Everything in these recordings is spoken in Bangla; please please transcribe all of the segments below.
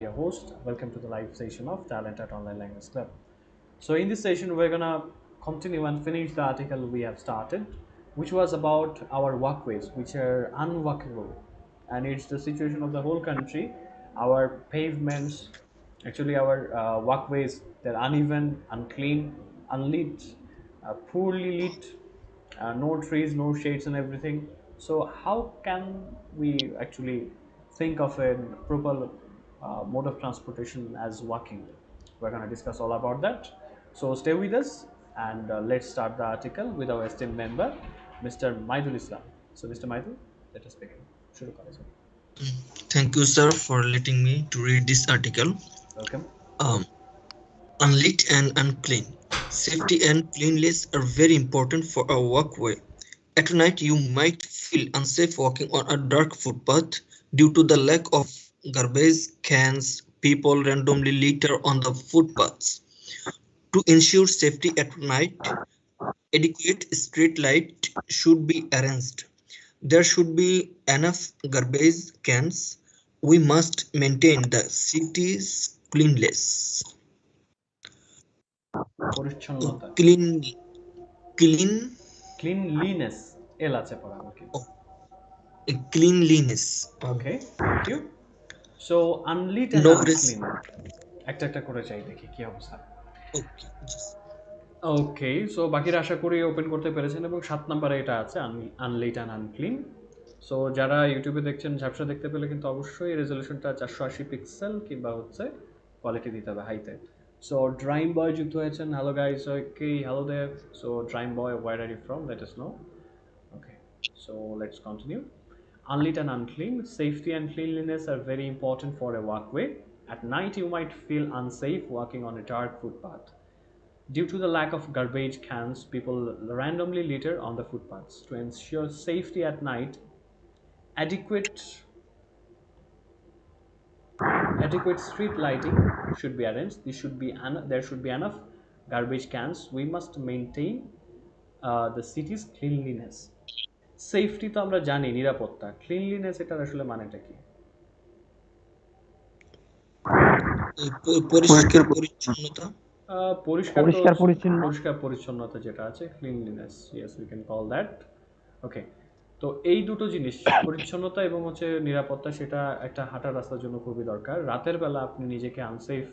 Your host. Welcome to the live session of Talenthut Online Language Club. So, in this session, we're gonna continue and finish the article we have started, which was about our walkways, which are unwalkable, and it's the situation of the whole country. Our pavements, actually, our walkways, they're uneven, unclean, unlit, poorly lit, no trees, no shades, and everything. So, how can we actually think of a proper mode of transportation as walking? We're going to discuss all about that. So, stay with us and let's start the article with our esteemed member, Mr. Maidul Islam. So, Mr. Maidul, let us begin. Shuru karo, sir. Thank you, sir, for letting me to read this article. Welcome. Um, Unlit and unclean. Safety and cleanliness are very important for a walkway. At night, you might feel unsafe walking on a dark footpath due to the lack of garbage cans. People randomly litter on the footpaths. To ensure safety at night, adequate street light should be arranged. There should be enough garbage cans. We must maintain the city's cleanliness. পরিচ্ছন্নতা Clean, clean, cleanliness এল আছে পড়া okay oh, cleanliness. Okay thank you so unlit and No unclean risk. একটা একটা করে চাই দেখি কি অবস্থা Okay. Just, ওকে সো বাকিরা আশা করি ওপেন করতে পেরেছেন এবং ৭ নম্বরে এটা আছে আনলিট অ্যান্ড আনক্লিন সো যারা ইউটিউবে দেখছেন ঝাপসা দেখতে পেলে কিন্তু অবশ্যই রেজলিউশনটা ৪৮০ পিক্সেল কিংবা হচ্ছে কোয়ালিটি দিতে হবে হাইতে সো ড্রাইম বয় যুক্ত হয়েছেন hello guys okay hello Dev so dream boy where are you from let us know okay so let's continue Unlit and unclean, safety and cleanliness are very important for a walkway. At night, you might feel unsafe walking on a dark footpath. Due to the lack of garbage cans, people randomly litter on the footpaths. To ensure safety at night, adequate adequate street lighting should be arranged. There should be enough garbage cans. We must maintain the city's cleanliness. Safety তো আমরা জানি নিরাপত্তা ক্লিনলিনেস এটার আসলে মানেটা কি পরিষ্কার পরিচ্ছন্নতা। পরিষ্কার তো পরিষ্কার পরিচ্ছন্ন পরিষ্কার পরিচ্ছন্নতা যেটা আছে cleanliness yes we can call that okay তো এই দুটো জিনিস পরিচ্ছন্নতা এবং হচ্ছে নিরাপত্তা সেটা একটা হাঁটার রাস্তার জন্য খুবই দরকার রাতের বেলা আপনি নিজেকে আনসেফ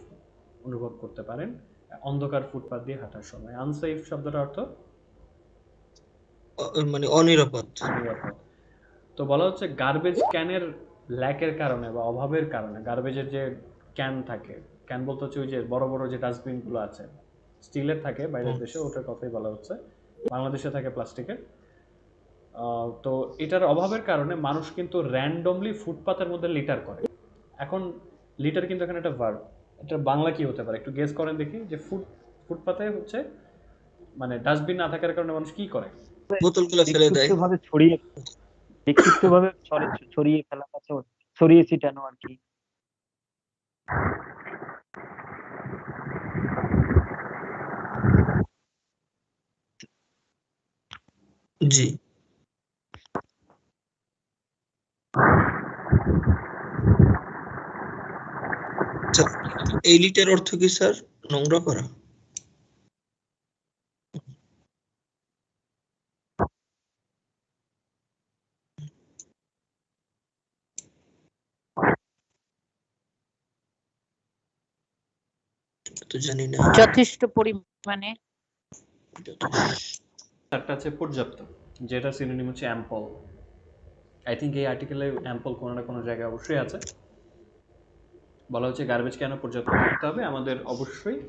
অনুভব করতে পারেন অন্ধকার ফুটপাথ দিয়ে হাঁটার সময় আনসেফ শব্দটার অর্থ মানে অনিরাপদ। নিরাপদ তো বলা হচ্ছে গার্বেজ ক্যানের ল্যাকের কারণে বা অভাবের কারণে গার্বেজের যে ক্যান থাকে ক্যান বলতে হচ্ছে ওই যে বড় বড় যে ডাস্টবিনগুলো আছে স্টিলের থাকে বাইরের দেশে ওটার কথাই বলা হচ্ছে বাংলাদেশে থাকে প্লাস্টিকের তো এটার অভাবের কারণে মানুষ কিন্তু র্যান্ডমলি ফুটপাথের মধ্যে লিটার করে এখন লিটার কিন্তু এখানে একটা ভার্ব এটা বাংলা কি হতে পারে একটু গেস করেন দেখি যে ফুটপাথে হচ্ছে মানে ডাস্টবিন না থাকার কারণে মানুষ কি করে বোতলগুলো ফেলে দেয়। বিক্ষিপ্তভাবে ছড়িয়ে বিক্ষিপ্তভাবে ছড়িয়ে ফেলা আছে ছড়িয়ে ছিটানো আর কি জি। আচ্ছা, এই লিটার অর্থ কি স্যার? নোংরা করা। তো জানি না। যথেষ্ট পরিমাণে একটা আছে পর্যাপ্ত যেটা সিনোনিম হচ্ছে অ্যাম্পল আই থিঙ্ক এই আর্টিকেলে অ্যাম্পল কোনো না কোনো জায়গায় অবশ্যই আছে বলা হচ্ছে গার্বেজ কেন পর্যাপ্ত থাকতে হবে আমাদের অবশ্যই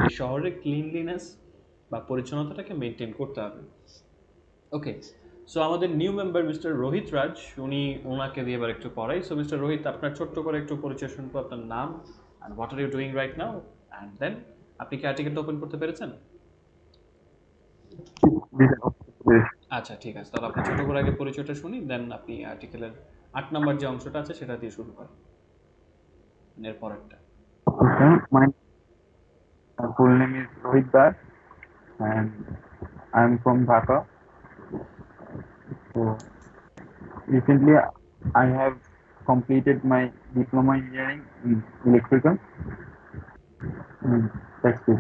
এই শহরে ক্লিনলিনেস বা পরিচ্ছন্নতাটাকে মেনটেন করতে হবে ওকে সো আমাদের নিউ মেম্বার মিস্টার রোহিত রাজ ওনাকে দিয়ে এবার একটু পড়াই সো মিস্টার রোহিত আপনার ছোট্ট করে একটু পরিচয় শুনবো আপনার নাম and what are you doing right now and then আপনি কি আর্টিকেলটা ওপেন করতে পেরেছেন আচ্ছা ঠিক আছে তাহলে আপনি ছোট করে আগে পরিচয়টা শুনি দেন আপনি আর্টিকেলের ৮ নম্বর যে অংশটা আছে সেটা দিয়ে শুরু করেন এর পরেরটা My full name is Rohit Das and I'm from Dhaka. So recently I have completed my diploma engineering in electrical. That's it.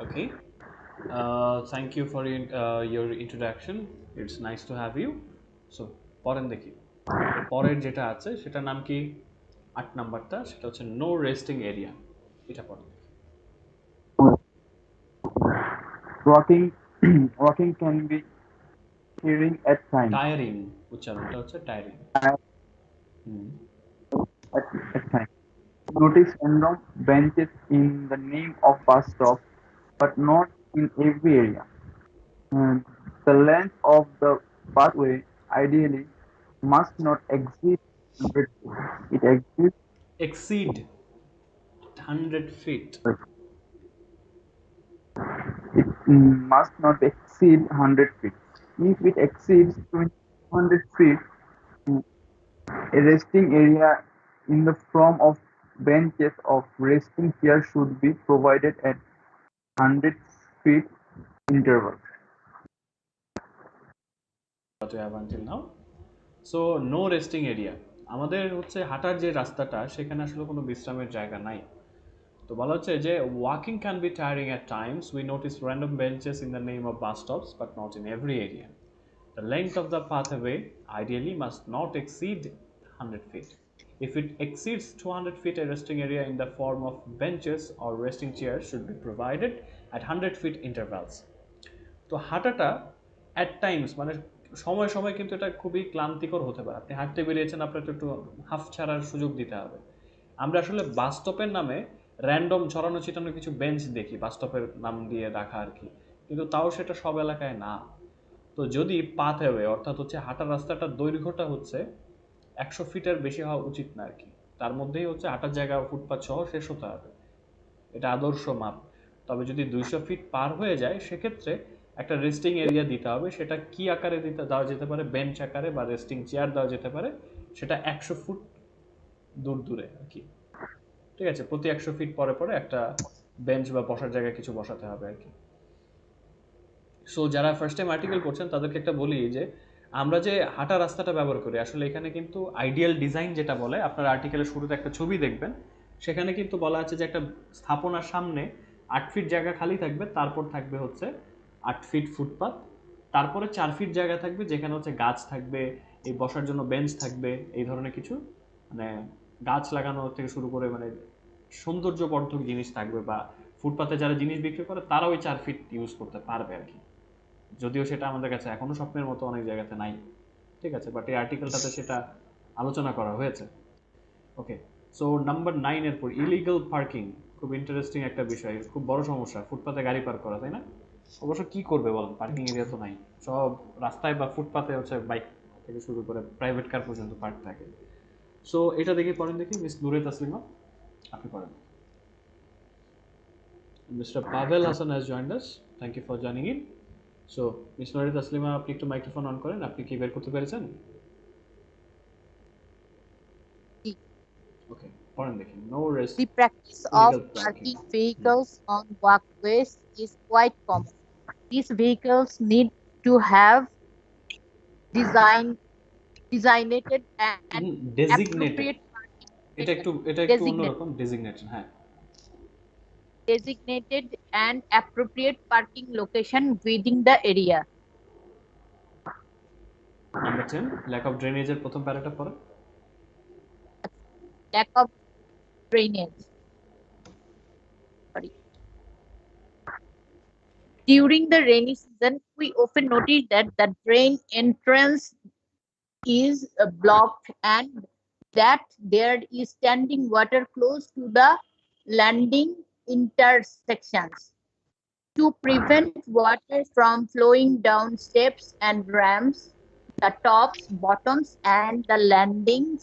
Okay. Thank you for your introduction. It's nice to have you. So পরেন দেখি এর পরের যেটা আছে সেটার নাম কি 8 নাম্বারটা সেটা হচ্ছে নো রেস্টিং এরিয়া এটা পড়েন দেখি Walking, walking can be tiring at times. Tiring উচ্চারণটা হচ্ছে tiring At times. Notice random benches in the name of bus stop, but not in every area. The length of the pathway ideally must not exceed 100 feet. It exists. exceed 100 feet Must not exceed 100 feet. If it exceeds 200 feet, mm, a resting area in the form of benches of resting chairs should be provided at 100 feet intervals. what we have until now. So no resting area আমাদের হচ্ছে হাঁটার যে রাস্তাটা সেখানে আসলে কোনো বিশ্রামের জায়গা নাই তো বলা হচ্ছে যে walking can be tiring at Times we notice random benches in the name of bus stops but not in every area the length of the pathway ideally must not exceed 100 feet. If it exceeds 200 feet, a resting area in the form of benches or resting chairs should be provided at 100 feet intervals. তো হাঁটাটা অ্যাট টাইমস মানে সময় সময় কিন্তু এটা খুবই ক্লান্তিকর হতে পারে আপনি হাঁটতে বেরিয়েছেন আপনার তো একটু হাফ ছাড়ার সুযোগ দিতে হবে আমরা আসলে বাস স্টপের নামে র্যান্ডম ছড়ানো ছিটানো কিছু বেঞ্চ দেখি বাস স্টপের নাম দিয়ে রাখা আর কি কিন্তু তাও সেটা সব এলাকায় না তো যদি পাথওয়ে অর্থাৎ হচ্ছে হাঁটার রাস্তাটার দৈর্ঘ্যটা হচ্ছে 100 ফিটের বেশি হওয়া উচিত না আর কি তার মধ্যেই হচ্ছে হাঁটার জায়গা ফুটপাথ সহ শেষ হতে হবে এটা আদর্শ মাপ তবে যদি 200 ফিট পার হয়ে যায় সেক্ষেত্রে একটা রেস্টিং এরিয়া দিতে হবে সেটা কি আকারে দেওয়া যেতে পারে বেঞ্চ আকারে বা রেস্টিং চেয়ার দেওয়া যেতে পারে সেটা 100 ফুট দূর দূরে আর কি ঠিক আছে প্রতি 100 ফিট পরে পরে একটা বেঞ্চ বা বসার জায়গা কিছু বসাতে হবে আর কি সো যারা ফার্স্ট টাইম আর্টিকেল করছেন তাদেরকে একটা বলি যে আমরা যে হাঁটা রাস্তাটা ব্যবহার করি আসলে এখানে কিন্তু আইডিয়াল ডিজাইন যেটা বলে আপনার আর্টিকেলের শুরুতে একটা ছবি দেখবেন সেখানে কিন্তু বলা আছে যে একটা স্থাপনার সামনে 8 ফিট জায়গা খালি থাকবে তারপর থাকবে হচ্ছে 8 ফিট ফুটপাথ তারপরে 4 ফিট জায়গা থাকবে যেখানে হচ্ছে গাছ থাকবে এই বসার জন্য বেঞ্চ থাকবে এই ধরনের কিছু মানে গাছ লাগানো থেকে শুরু করে মানে সৌন্দর্যবর্ধক জিনিস থাকবে বা ফুটপাতে যারা জিনিস বিক্রি করে তারা ওই 4 ফিট ইউজ করতে পারবে আর কি যদিও সেটা আমাদের কাছে এখনো স্বপ্নের মতো অনেক জায়গাতে নাই ঠিক আছে বাট এই আর্টিকেলটাতে সেটা আলোচনা করা হয়েছে ওকে সো নাম্বার 9 এর পর ইলিগাল পার্কিং খুব ইন্টারেস্টিং একটা বিষয় খুব বড় সমস্যা ফুটপাতে গাড়ি পার্ক করা তাই না অবশ্য কি করবে বলেন পার্কিং এরিয়া তো নাই সব রাস্তায় বা ফুটপাতে হচ্ছে বাইক থেকে শুরু করে প্রাইভেট কার পর্যন্ত পার্ক থাকে সো এটা দেখে পড়েন দেখি মিস নুরে তাসলিমা আপনি পড়েন Mr. Pavel Hassan has joined us. Thank you for joining in. So, Ms. Nuri Taslima, আপনি একটু মাইক্রোফোন অন করেন আপনি কি বের করতে পেরেছেন ওকে পড়েন দেখি no rest The practice of parking vehicles on walkways is quite common. These vehicles need to have designated and designated appropriate parking এটা একটু অন্যরকম ডেজিগনেটেড হ্যাঁ designated and appropriate parking location within the area. Number 10 lack of ড্রেনেজের প্রথম প্যারাটা পড়েন Lack of drainage. Sorry. During the rainy season, we often notice that the drain entrance is blocked and that there is standing water close to the landing intersections. To prevent water from flowing down steps and ramps, the tops, bottoms, and the landings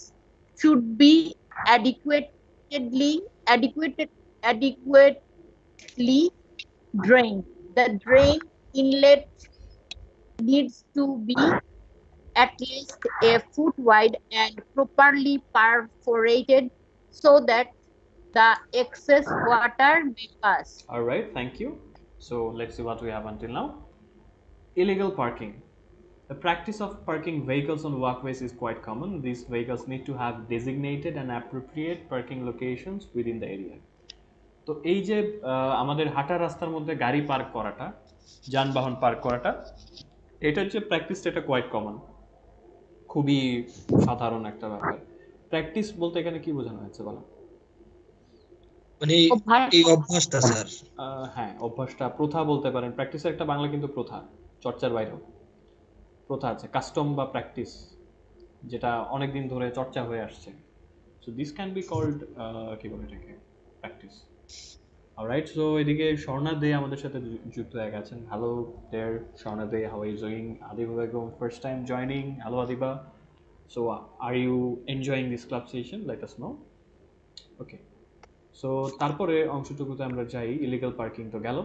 should be adequately drained. The drain inlet needs to be at least a foot wide and properly perforated so that the excess water may pass. all right thank you so let's see what we have until now illegal parking The practice of parking vehicles on walkways is quite common. These vehicles need to have designated and appropriate parking locations within the area. তো এই যে আমাদের হাঁটা রাস্তার মধ্যে গাড়ি পার্ক করাটা, যানবাহন পার্ক করাটা, এটার যে প্র্যাকটিসটা এটা কোয়াইট কমন, খুবই সাধারণ একটা ব্যাপার। প্র্যাকটিস বলতে এখানে কি বোঝানো হয়েছে বলো? মানে অভ্যাস। এই অভ্যাসটা স্যার। হ্যাঁ, অভ্যাসটা, প্রথা বলতে পারেন। প্র্যাকটিসের একটা বাংলা কিন্তু প্রথা, চর্চার বাইরেও প্রথা আছে, কাস্টম বা প্র্যাকটিস, যেটা অনেকদিন ধরে চর্চা হয়ে আসছে। So this can be called কি বলে এটাকে, প্র্যাকটিস। অলরাইট, সো এদিকে স্বর্ণা দে আমাদের সাথে যুক্ত হয়ে গেছেন। Hello there Swarna Dey, how are you doing? Adiba Begum, first time joining. Hello Adiba, so are you enjoying this club session? Let us know. Okay, so তারপরে অংশটুকুতে আমরা যাই। ইলিগাল পার্কিং তো গেল,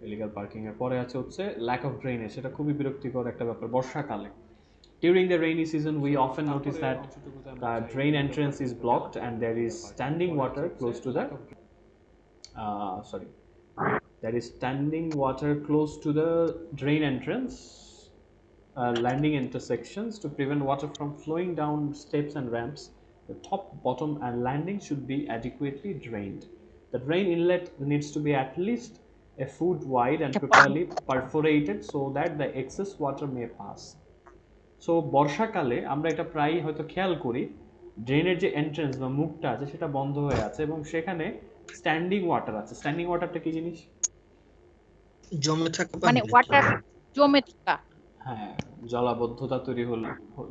ইলিগাল পার্কিং এর পরে আছে হচ্ছে ল্যাক অফ ড্রেনেজ। সেটা খুবই বিরক্তিকর একটা ব্যাপার বর্ষাকালে। During the rainy season, we often notice that the drain entrance is blocked and there is standing water close to the there is standing water close to the drain entrance landing intersections. To prevent water from flowing down steps and ramps, the top, bottom, and landing should be adequately drained. The drain inlet needs to be at least a foot wide and properly perforated so that the excess water may pass. So বর্ষাকালে আমরা এটা প্রায়ই হয়তো খেয়াল করি, ড্রেনের যে এন্ট্রেন্স বা মুখটা আছে সেটা বন্ধ হয়ে আছে এবং সেখানে স্ট্যান্ডিং ওয়াটার আছে। স্ট্যান্ডিং ওয়াটারটা কি জিনিস? জমে থাকা মানে পানি। ওয়াটার জমে থাকা। হ্যাঁ, জলাবদ্ধতা তৈরি হল,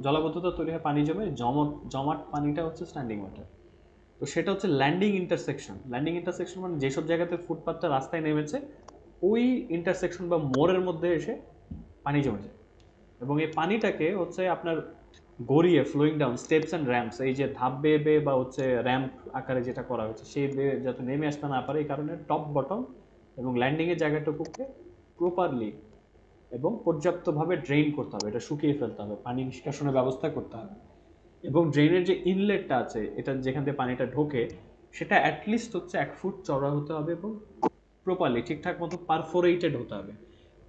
জলাবদ্ধতা তৈরি হয়, পানি জমে, জমাট পানিটা হচ্ছে স্ট্যান্ডিং ওয়াটার। তো সেটা হচ্ছে ল্যান্ডিং ইন্টারসেকশন। ল্যান্ডিং ইন্টারসেকশন মানে যেসব জায়গাতে ফুটপাথটা রাস্তায় নেমেছে ওই ইন্টারসেকশন বা মোড়ের মধ্যে এসে পানি জমে যায় এবং এই পানিটাকে হচ্ছে আপনার গড়িয়ে ফ্লোয়িং ডাউন স্টেপস অ্যান্ড র্যাম্পস, এই যে ধাপ বেয়ে বেয়ে বা হচ্ছে র্যাম্প আকারে যেটা করা হচ্ছে সেই বেয়ে যাতে নেমে আসতে না পারে, এই কারণে টপ, বটম এবং ল্যান্ডিংয়ের জায়গাটুকুকে প্রপারলি এবং পর্যাপ্তভাবে ড্রেন করতে হবে, এটা শুকিয়ে ফেলতে হবে, পানি নিষ্কাশনের ব্যবস্থা করতে হবে। এবং ড্রেনের যে ইনলেটটা আছে, এটা যেখান থেকে পানিটা ঢোকে, সেটা অ্যাটলিস্ট হচ্ছে 1 ফুট চওড়া হতে হবে এবং প্রপারলি ঠিকঠাক মতো পারফোরেটেড হতে হবে।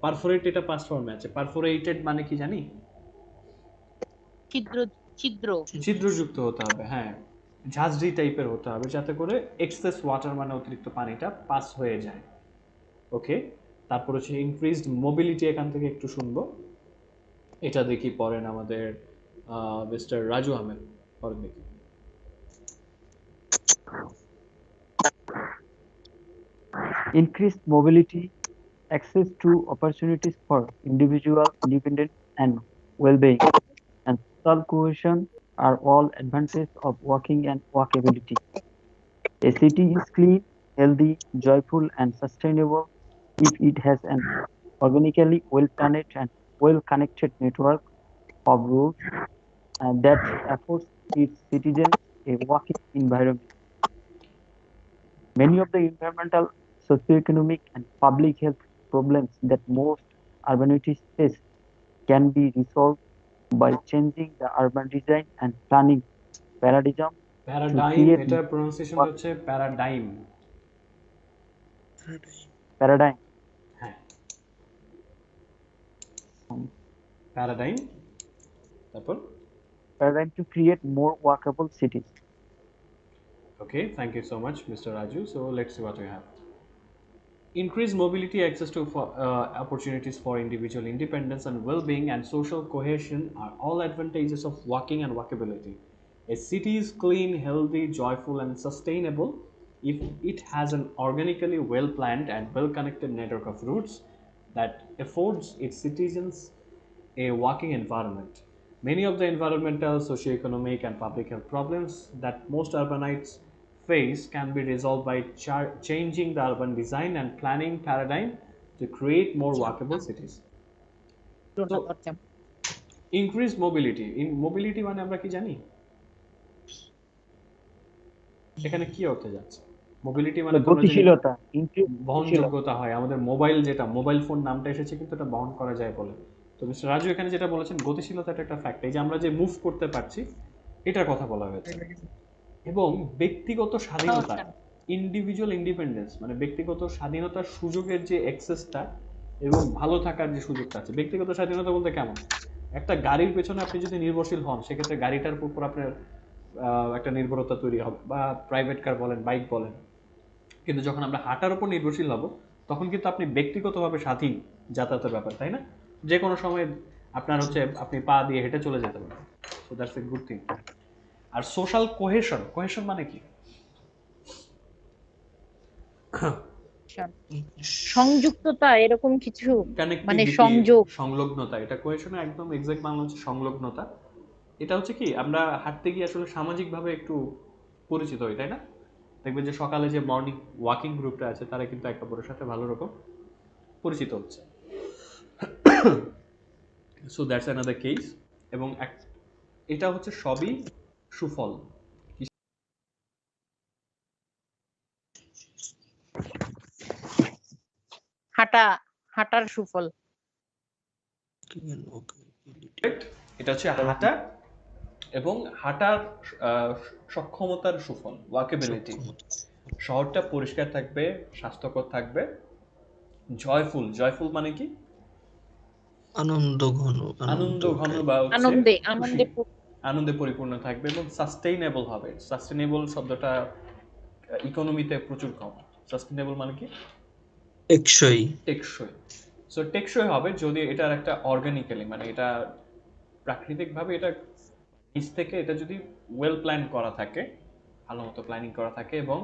পারফোরেট এটা পাস্ট ফর্মে আছে। পারফোরেটেড মানে কি জানি? ছিদ্র ছিদ্র ছিদ্রযুক্ত হতে হবে, হ্যাঁ, ঝাঁঝরি টাইপের হতে হবে যাতে করে এক্সেস ওয়াটার মানে অতিরিক্ত পানিটা পাস হয়ে যায়। ওকে, তারপর হচ্ছে ইনক্রিজড মোবিলিটি, এখান থেকে একটু শুনবো। এটা দেখি পড়েন আমাদের মিস্টার রাজু আহমেদ, পড়েন দেখি। Increased mobility, access to opportunities for individual independence and well-being, and social cohesion are all advantages of walking and walkability. A city is clean, healthy, joyful, and sustainable if it has an organically well-planned and well-connected network of roads that affords its citizens a walking environment. Many of the environmental, socioeconomic, and public health problems that most urbanities face can be resolved by changing the urban design and planning paradigm to paradigm, create এটার প্রোনাউন্সিয়েশনটা হচ্ছে প্যারাডাইম। paradigm হ্যাঁ, প্যারাডাইম, তারপর paradigm to create more walkable cities. Okay, thank you so much, Mr. Raju. So let's see what we have. Increased mobility, access to opportunities for individual independence and well-being, and social cohesion are all advantages of walking and walkability. A city is clean, healthy, joyful, and sustainable if it has an organically well-planned and well-connected network of routes that affords its citizens a walking environment. Many of the environmental, socio-economic, and public health problems that most urbanites face can be resolved by changing the urban design and planning paradigm to create more walkable cities. So, increased mobility. In mobility মানে আমরা কি জানি? এখানে কি অর্থে যাচ্ছে? মোবিলিটি মানে তোমরা জানি গতিশীলতা, increased গতিশীলতা। বহনযোগ্যতা হয়। আমাদের মোবাইল, যেটা মোবাইল ফোন নামটা এসেছে কিন্তু এটা বহন করা যায় বলে। তো মিস্টার রাজু এখানে যেটা বলেছেন, গতিশীলতাটা একটা ফ্যাক্ট, এই যে আমরা যে মুভ করতে পারছি এটার কথা বলা হয়েছে। এবং ব্যক্তিগত স্বাধীনতা, ইন্ডিভিজুয়াল ইন্ডিপেন্ডেন্স মানে ব্যক্তিগত স্বাধীনতার সুযোগের যে অ্যাক্সেসটা এবং ভালো থাকার যে সুযোগটা আছে। ব্যক্তিগত স্বাধীনতা বলতে কেমন? একটা গাড়ির পেছনে আপনি যদি নির্ভরশীল হন, সেক্ষেত্রে গাড়িটার উপর আপনার একটা নির্ভরতা তৈরি হবে, বা প্রাইভেট কার বলেন, বাইক বলেন। কিন্তু যখন আমরা হাঁটার উপর নির্ভরশীল হব, তখন কিন্তু আপনি ব্যক্তিগতভাবে স্বাধীন যাতায়াতের ব্যাপার, তাই না? যে কোনো সময় আপনার হচ্ছে আপনি পা দিয়ে হেঁটে চলে যেতে পারেন। So that's a good thing. আর সোশ্যাল কোহেশন, কোহেশন মানে কি? সংযুক্ততা এরকম কিছু, মানে কানেক্টিভিটি, সংযোগ। সংলগ্নতা, এটা কোহেশনে একদম এক্সাক্ট বাংলা হচ্ছে সংলগ্নতা। এটা হচ্ছে কি, আমরা হাঁটতে গিয়ে আসলে সামাজিকভাবে একটু পরিচিত হই, তাই না? দেখবেন যে সকালে যে মর্নিং ওয়াকিং গ্রুপটা আছে, তারা কিন্তু একে অপরের সাথে ভালো রকম পরিচিত হচ্ছে। So that's another case. এবং এটা হচ্ছে সবই সুফল। হাঁটা, হাঁটার সুফল। এটা হচ্ছে হাঁটা এবং হাঁটার সক্ষমতার সুফল, ওয়াকেবিলিটি। শহরটা পরিষ্কার থাকবে, স্বাস্থ্যকর থাকবে, জয়ফুল। জয়ফুল মানে কি? আনন্দ ঘন, আনন্দ ঘন বা হচ্ছে আনন্দে, খুশি, আনন্দে আনন্দে পরিপূর্ণ থাকবে এবং সাস্টেইনেবল হবে। সাস্টেইনেবল শব্দটা ইকোনমিতে প্রচুর কম। সাস্টেইনেবল মানে কি? টেকসই। টেকসই। সো টেকসই হবে যদি এটার একটা অর্গানিক্যালি, মানে এটা প্রাকৃতিকভাবে, এটা নিচ থেকে এটা যদি ওয়েল প্ল্যান করা থাকে, ভালো মতো প্ল্যানিং করা থাকে, এবং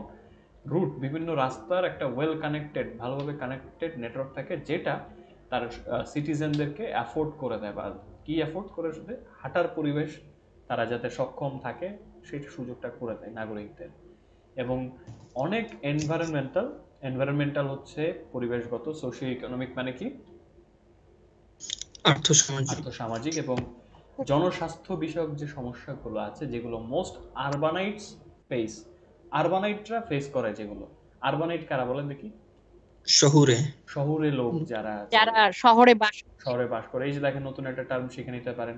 রুট, বিভিন্ন রাস্তার একটা ওয়েল কানেক্টেড, ভালোভাবে কানেক্টেড নেটওয়ার্ক থাকে, যেটা তার সিটিজেনদেরকে অ্যাফোর্ড করে দেয়, বা কি অ্যাফোর্ড করে দেয়, হাঁটার পরিবেশ তারা যাতে সক্ষম থাকে সেই সুযোগটা করে দেয় নাগরিকদের। এবং অনেক এনভায়রনমেন্টাল, এনভায়রনমেন্টাল হচ্ছে পরিবেশগত, সোশিও ইকোনমিক মানে কি? আর্থসামাজিক এবং জনস্বাস্থ্য বিষয়ক যে সমস্যাগুলো আছে, যেগুলো মোস্ট আরবানাইটস ফেস, আরবানাইটরা ফেস করে, যেগুলো আরবানাইট কারা বলেন দেখি? শহুরে লোক যারা যারা শহরে বাস শহরে বাস করে। এই যে দেখেন, নতুন একটা টার্ম শিখে নিতে পারেন,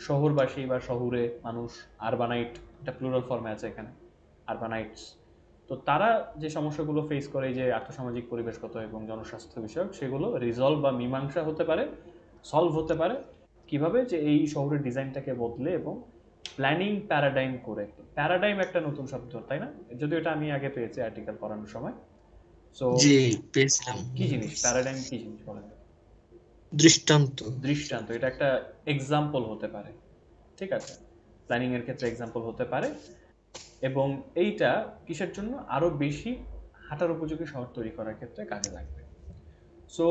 শহরবাসী বা শহুরে মানুষ, আরবানাইট, এটা প্লুরাল ফর্মে আছে এখানে, আরবানাইটস। তো তারা যে সমস্যাগুলো ফেস করে, যে আর্থসামাজিক, পরিবেশগত এবং জনস্বাস্থ্য বিষয়ক, সেগুলো রিজলভ বা মীমাংসা হতে পারে, সলভ হতে পারে কিভাবে? যে এই শহরের ডিজাইনটাকে বদলে এবং প্ল্যানিং প্যারাডাইম করে। প্যারাডাইম একটা নতুন শব্দ, তাই না? যদিও এটা আমি আগে পেয়েছি আর্টিকেল পড়ানোর সময়। সো কি জিনিস প্যারাডাইম, কি জিনিস বলেন? দৃষ্টান্ত, এটা একটা এক্সাম্পল হতে পারে, ঠিক আছে? প্ল্যানিং এর ক্ষেত্রে এক্সাম্পল হতে পারে। এবং এইটা কিসের জন্য? আরো বেশি হাঁটার উপযোগী শহর তৈরি করার ক্ষেত্রে কাজে লাগবে। সো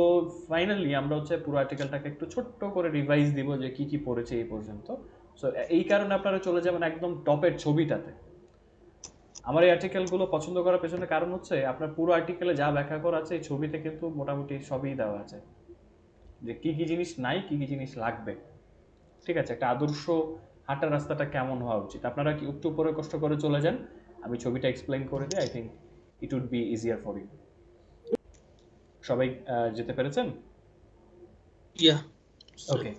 ফাইনালি আমরা হচ্ছে পুরো আর্টিকেলটাকে একটু ছোট্ট করে রিভাইজ দিব, যে কি কি পড়েছে এই পর্যন্ত। সো এই কারণে আপনারা চলে যাবেন একদম টপের ছবিটাতে। আমার এই আর্টিকেলগুলো পছন্দ করার পেছনে কারণ হচ্ছে, আপনার পুরো আর্টিকেলে যা ব্যাখ্যা করা আছে, এই ছবিতে কিন্তু মোটামুটি সবই দেওয়া আছে, যে কি কি জিনিস নাই, কি কি জিনিস লাগবে, ঠিক আছে? একটা আদর্শ হাঁটার রাস্তাটা কেমন হওয়া উচিত। আপনারা কি একটু উপরে কষ্ট করে চলে যান, আমি ছবিটা এক্সপ্লেইন করে দিই। I think it would be easier for you. সবাই যেতে পেরেছেন? ওকে।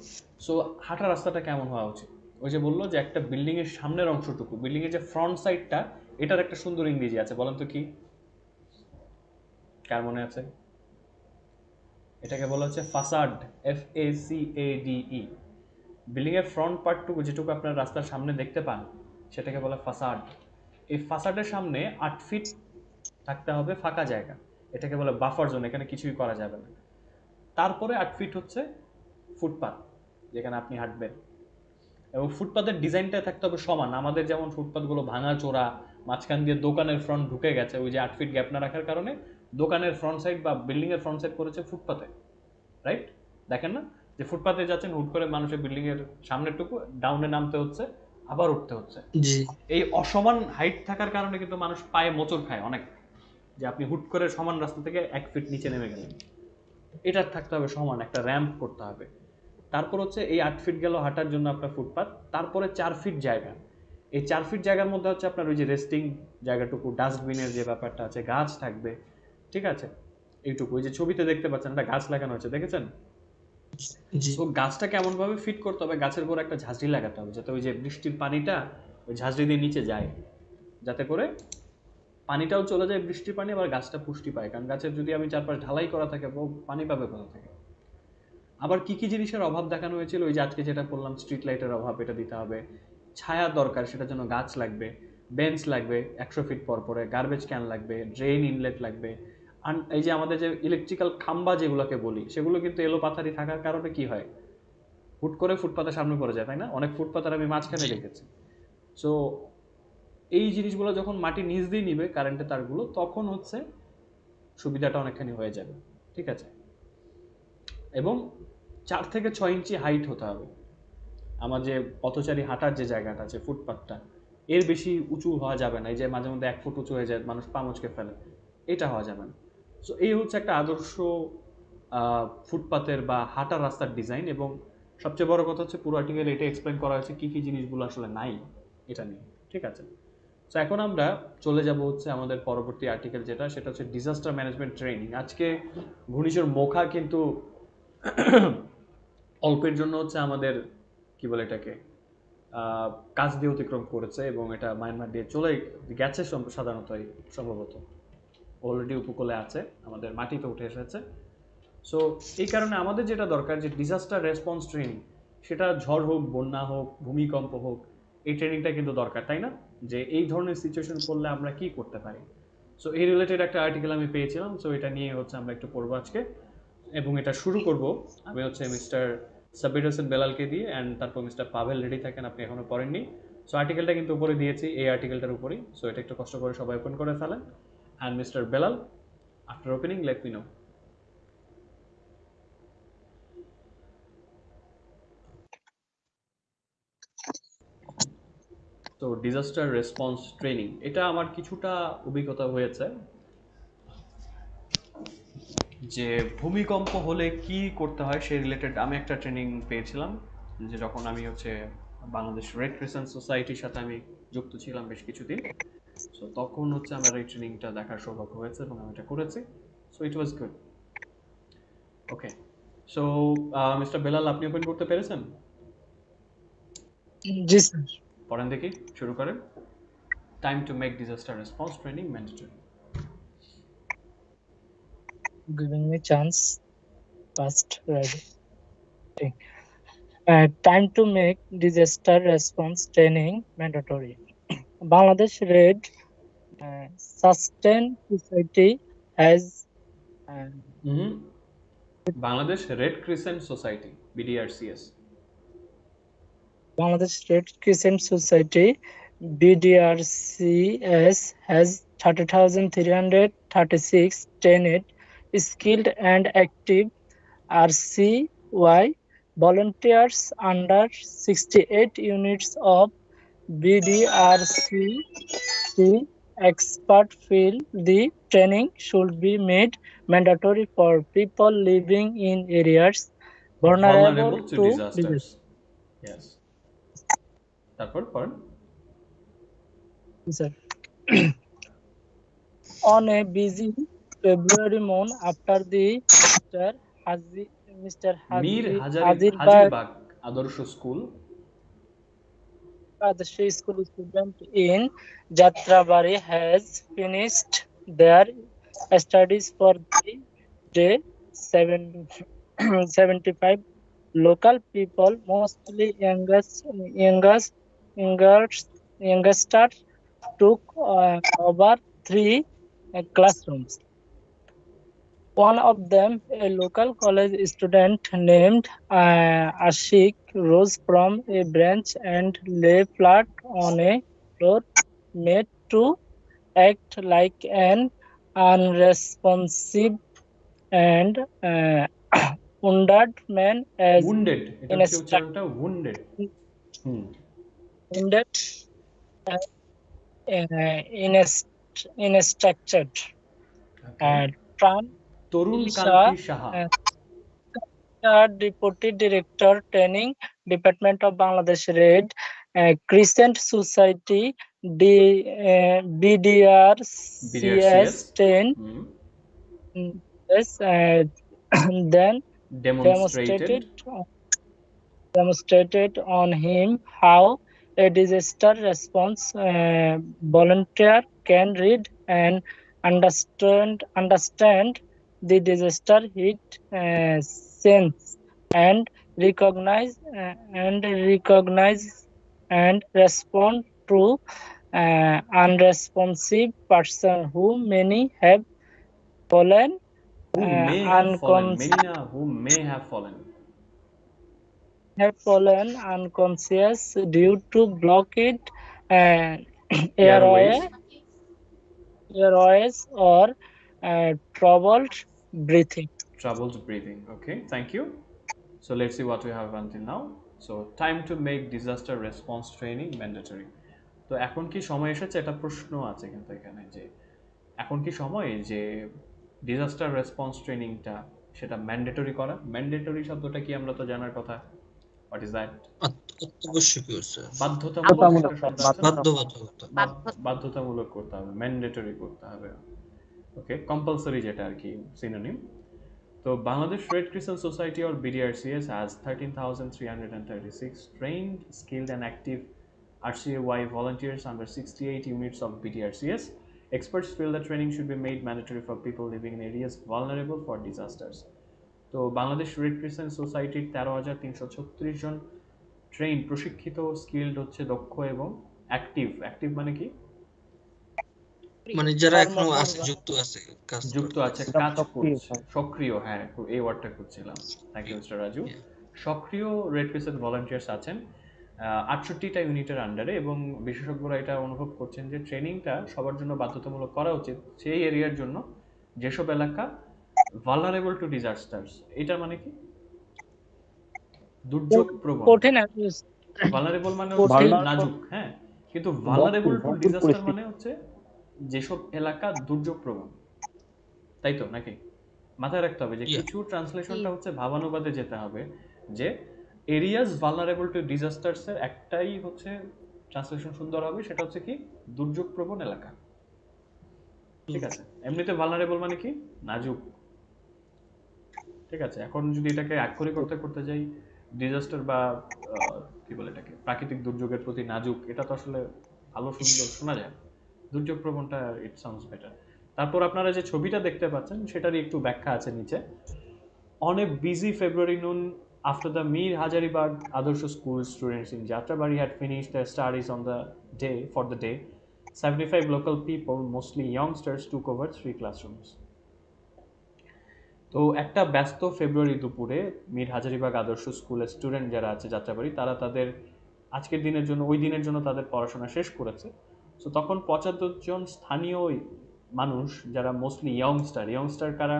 সো হাঁটার রাস্তাটা কেমন হওয়া উচিত? ওই যে বললো যে একটা বিল্ডিং এর সামনের অংশটুকু, বিল্ডিং এর যে ফ্রন্ট সাইডটা, এটার একটা সুন্দর ইংরেজি আছে, বলেন তো কি? কার মনে আছে? এটাকে বলা হচ্ছে ফাসাড, FACADE। বিল্ডিং এর ফ্রন্ট পার্টটুকু, যেটুকু আপনার রাস্তার সামনে দেখতে পান, সেটাকে বলে ফাসাড। এই ফাসাডের সামনে 8 ফিট থাকতে হবে ফাঁকা জায়গা, এটাকে বলে বাফার জোন, এখানে কিছুই করা যাবে না। তারপরে 8 ফিট হচ্ছে ফুটপাথ, যেখানে আপনি হাঁটবেন। এবং ফুটপাথের ডিজাইনটা থাকতে হবে সমান। আমাদের যেমন ফুটপাথগুলো ভাঙা চোরা, মাঝখান দিয়ে দোকানের ফ্রন্ট ঢুকে গেছে, ওই যে 8 ফিট গ্যাপ না রাখার কারণে দোকানের ফ্রন্ট সাইড বা বিল্ডিং এর ফ্রন্ট সাইড করেছে ফুটপাথে, রাইট? দেখেন না যে ফুটপাথে যাচ্ছেন, হুট করে মানুষের বিল্ডিং এর সামনেরটুকু ডাউনে নামতে হচ্ছে, আবার উঠতে হচ্ছে। এই অসমান হাইট থাকার কারণে কিন্তু মানুষ পায়ে মোচড় খায় অনেক, যে আপনি হুট করে সমান রাস্তা থেকে 1 ফিট নিচে নেমে গেলেন। এটার থাকতে হবে সমান, একটা র্যাম্প করতে হবে। তারপর হচ্ছে এই 8 ফিট গেল হাঁটার জন্য আপনার ফুটপাথ, তারপরে 4 ফিট জায়গা। এই 4 ফিট জায়গার মধ্যে হচ্ছে আপনার ওই যে রেস্টিং জায়গাটুকু, ডাস্টবিনের যে ব্যাপারটা আছে, গাছ থাকবে, ঠিক আছে? এইটুকু, ওই যে ছবিতে দেখতে পাচ্ছেন একটা গাছ লাগানো হচ্ছে, দেখেছেন? তো গাছটা কেমন ভাবে ফিট করতে হবে? গাছের উপর একটা ঝাঁঝরি লাগাতে হবে, যাতে ওই যে বৃষ্টির পানিটা ওই ঝাঁঝরি দিয়ে নিচে যায়, যাতে করে পানিটাও চলে যায়, বৃষ্টির পানি, আবার গাছটা পুষ্টি পায়। কারণ গাছের যদি আমি চারপাশ ঢালাই করা থাকে, পানি পাবে কোথা থেকে? আবার কি কি জিনিসের অভাব দেখানো হয়েছিল, ওই যে আজকে যেটা বললাম, স্ট্রিট লাইটের অভাব, এটা দিতে হবে। ছায়া দরকার, সেটার জন্য গাছ লাগবে, বেঞ্চ লাগবে 100 ফিট পর পরে, গার্বেজ ক্যান লাগবে, ড্রেন ইনলেট লাগবে। আর এই যে আমাদের যে ইলেকট্রিক্যাল খাম্বা যেগুলোকে বলি, সেগুলো কিন্তু এলোপাথারি থাকার কারণে কি হয়, হুট করে ফুটপাতের সামনে পড়ে যায়, তাই না? অনেক ফুটপাতের আমি মাঝখানে দেখেছি। সো এই জিনিসগুলো যখন মাটি নিচ দিয়ে নিবে কারেন্টের তারগুলো, তখন হচ্ছে সুবিধাটা অনেকখানি হয়ে যাবে। ঠিক আছে, এবং 4 থেকে 6 ইঞ্চি হাইট হতে হবে। আমার যে পথচারী হাঁটার যে জায়গাটা আছে, ফুটপাথটা, এর বেশি উঁচু হওয়া যাবে না। এই যে মাঝে মধ্যে 1 ফুট উঁচু হয়ে যায়, মানুষ পা মুচকে ফেলে, এটা হওয়া যাবে না। সো এই হচ্ছে একটা আদর্শ ফুটপাথের বা হাঁটার রাস্তার ডিজাইন। এবং সবচেয়ে বড় কথা হচ্ছে পুরো আর্টিকেলে এটা এক্সপ্লেন করা হয়েছে কী কী জিনিসগুলো আসলে নাই এটা নিয়ে। ঠিক আছে, তো এখন আমরা চলে যাব হচ্ছে আমাদের পরবর্তী আর্টিকেল, যেটা সেটা হচ্ছে ডিজাস্টার ম্যানেজমেন্ট ট্রেনিং। আজকে ঘূর্ণিঝড় মোখা কিন্তু অল্পের জন্য হচ্ছে আমাদের কি বলে এটাকে কাজ দিয়ে অতিক্রম করেছে, এবং এটা মায়ানমার দিয়ে চলে গেছে সাধারণত, সম্ভবত অলরেডি উপকূলে আছে, আমাদের মাটিতে উঠে এসেছে। সো এই কারণে আমাদের যেটা দরকার, যে ডিজাস্টার রেসপন্স ট্রেনিং, সেটা ঝড় হোক, বন্যা হোক, ভূমিকম্প হোক, এই ট্রেনিংটা কিন্তু দরকার, তাই না? যে এই ধরনের সিচুয়েশন পড়লে আমরা কি করতে পারি। সো এই রিলেটেড একটা আর্টিকেল আমি পেয়েছিলাম, সো এটা নিয়ে হচ্ছে আমরা একটু পড়বো আজকে। এবং এটা শুরু করব আমি হচ্ছে মিস্টার সাব্বির হোসেন বেলালকে দিয়ে, অ্যান্ড তারপর মিস্টার পাভেল রেডি থাকেন, আপনি এখনও পড়েননি। সো আর্টিকেলটা কিন্তু উপরে দিয়েছি, এই আর্টিকেলটার উপরেই। সো এটা একটু কষ্ট করে সবাই ওপেন করে ফেলেন। And mister Belal, after opening let me no. তো ডিজাস্টার রেসপন্স ট্রেনিং, এটা আমার কিছুটা অভিজ্ঞতা হয়েছে, যে ভূমিকম্প হলে কি করতে হয় সেই রিলেটেড আমি একটা ট্রেনিং পেয়েছিলাম, যে যখন আমি হচ্ছে বাংলাদেশ রেড ক্রিসেন্ট সোসাইটির সাথে আমি যুক্ত ছিলাম বেশ কিছুদিন। সো তখন হচ্ছে আমার এই ট্রেনিংটা দেখার সৌভাগ্য হয়েছে এবং আমি এটা করেছি। So it was good. Okay, so mister Belal, আপনি ওপেন করতে পেরেছেন? জি স্যার। পড়েন দেখি, শুরু করেন। Time to make disaster response training mandatory. Giving me chance. First ready. Time to make disaster response training mandatory. Bangladesh Red Sustain Society has Bangladesh red crescent society, BDRCS. Bangladesh Red Crescent Society BDRCS has 30,336 trained, skilled and active RCY volunteers under 68 units of BDRCC. Experts feel the training should be made mandatory for people living in areas vulnerable vulnerable to to disasters. Yes. তারপর পড়েন। disaster. On a busy February morning after the Mr. Mir Hazir Hajirbag আদর্শ school, the school student in Jatrabari has finished their studies for the day. 75 local people, mostly youngsters, took over 3 classrooms. One of them, a local college student named Ashik, rose from a branch and lay flat on a floor, made to act like an unresponsive and wounded man as wounded, এটা কি উচ্চারণটা wounded? wounded instructed. Tarun Kanti Saha, Deputy Director Training Department of Bangladesh Red Crescent Society BDRCS 10 then demonstrated on him how a disaster response volunteer can read and understand the disaster hit sense and recognize and respond to unresponsive person who many have fallen Who uh, may have fallen, unconscious many na, who may have fallen. unconscious due to blocked uh, Airways. airways or troubled breathing. Troubled breathing. Okay, thank you. So let's see what we have until now. So time to make disaster response training mandatory. তো এখন কি সময় এসেছে, এটা প্রশ্ন আছে কিন্তু এখানে, যে এখন কি সময় যে ডিজাস্টার রেসপন্স ট্রেনিংটা সেটা ম্যান্ডেটরি করা? ম্যান্ডেটরি শব্দটা কি আমরা তো জানার কথা, হোয়াট ইজ দ্যাট? অত্যাবশ্যকীয় স্যার। বাধ্যতামূলক একটা শব্দ আছে না? বাধ্যবাধকতা। বাধ্যতামূলক করতে হবে, ম্যান্ডেটরি করতে হবে। ওকে, কম্পালসরি যেটা আর কি সিনোনিম। তো Bangladesh red crescent society or BDRCS has 13,336 trained, skilled and active RCAY volunteers under 68 units of BDRCS. Experts feel that training should be made mandatory for people living in areas vulnerable for disasters. তো বাংলাদেশ রেড ক্রিসেন্ট সোসাইটির 13,336 জন ট্রেন, প্রশিক্ষিত, স্কিল্ড হচ্ছে দক্ষ এবং অ্যাক্টিভ মানে কি? মানে যারা এখনো আছে, যুক্ত আছে, কাজ করছে, সক্রিয়। হ্যাঁ, এই ওয়ার্ডটা খুঁজছিলাম। Thank you mister Raju. সক্রিয় রেড ক্রিসেন্ট ভলান্টিয়ার্স আছেন 68টা ইউনিটের আন্ডারে, এবং বিশেষজ্ঞরা এটা অনুভব করছেন যে ট্রেনিংটা সবার জন্য বাধ্যতামূলক করা উচিত সেই এরিয়ার জন্য যেসব এলাকা ভালনারেবল টু ডিজাস্টার্স। এটা মানে কি? দুর্যোগ প্রবণ। ভালনারেবল মানে হচ্ছে নাজুক, হ্যাঁ, কিন্তু ভালনারেবল টু ডিজাস্টার মানে হচ্ছে যেসব এলাকা দুর্যোগ প্রবণ, তাই তো নাকি? মাথায় রাখতে হবে যে কিছু ট্রান্সলেশনটা হচ্ছে ভাবানুবাদে যেতে হবে, যে এরিয়াস ভালনারেবল টু ডিজাস্টার্স এর একটাই হচ্ছে ট্রান্সলেশন সুন্দর হবে, সেটা হচ্ছে কি দুর্যোগ প্রবণ এলাকা। ঠিক আছে, এমনিতে ভালনারেবল মানে কি নাজুক। ঠিক আছে, এখন যদি এটাকে আক্ষরিক করতে করতে যাই, ডিজাস্টার বা কি বলে এটাকে, প্রাকৃতিক দুর্যোগের প্রতি নাজুক, এটা তো আসলে ভালো সুন্দর শোনা যায়। দুর্যোগ প্রবণটা ইট সাউন্ডস বেটার। তারপর আপনারা যে ছবিটা দেখতে পাচ্ছেন সেটারই একটু ব্যাখ্যা আছে নিচে। On a busy February noon, after the Mir Hajaribagh Adarsh School students in Jatrabari had finished their studies on the day for the day, 75 local people, mostly youngsters, took over 3 classrooms. তো একটা ব্যস্ত ফেব্রুয়ারি দুপুরে মীর হাজারিবাগ আদর্শ স্কুলের স্টুডেন্ট যারা আছে যাত্রাবাড়ি, তারা তাদের আজকের দিনের জন্য, ওই দিনের জন্য তাদের পড়াশোনা শেষ করেছে। সো তখন 75 জন স্থানীয় মানুষ যারা মোস্টলি ইয়ংস্টার কারা?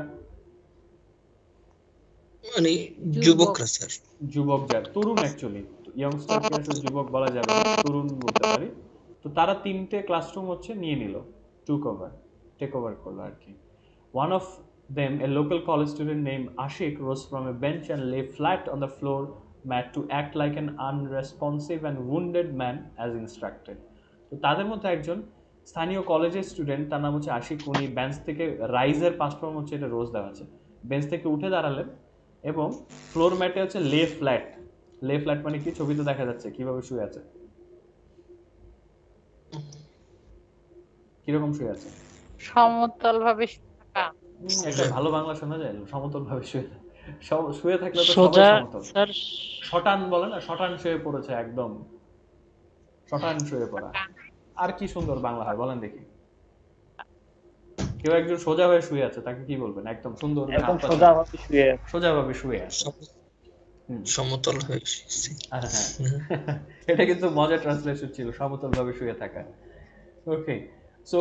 মানে যুবকরা স্যার, যুবক, যারা তরুণ, অ্যাকচুয়ালি ইয়ংস্টারকে আসলে যুবক বলা যাবে না, তরুণ বলতে পারি। তো তারা 3টে ক্লাসরুম হচ্ছে নিয়ে নিল, টেক ওভার করলো আর কি। One of them, a local college student named Ashik, rose from a bench and lay flat on the floor mat to act like an unresponsive and wounded man as instructed. তো তাদের মধ্যে একজন স্থানীয় কলেজের স্টুডেন্ট, তার নাম হচ্ছে আশিক। উনি বেঞ্চ থেকে, রাইজের পাস্ট ফর্ম হচ্ছে এটা রোজ দেওয়া আছে, বেঞ্চ থেকে উঠে দাঁড়ালেন এবং ফ্লোর ম্যাটে হচ্ছে লে ফ্ল্যাট মানে কি? ছবিতে দেখা যাচ্ছে কিভাবে শুয়ে আছে, কিরকম শুয়ে আছে? সমতল ভাবে থাকা। একটা ভালো বাংলা শোনা যায়, সমতল ভাবে শুয়ে থাকলে তো সবাই সমতল। শটান বলে না, শটান শুয়ে পড়েছে, একদম শটান শুয়ে পড়া। আর কি সুন্দর বাংলা হয় বলেন দেখি? কেউ একজন সোজা হয়ে শুয়ে আছে, তাকে কি বলবেন? একদম সুন্দর সোজাভাবে শুয়ে আছে, সমতল হয়ে। হ্যাঁ, এটা কিন্তু মজার ট্রান্সলেশন ছিল, সমতল ভাবে শুয়ে থাকা। ওকে, সো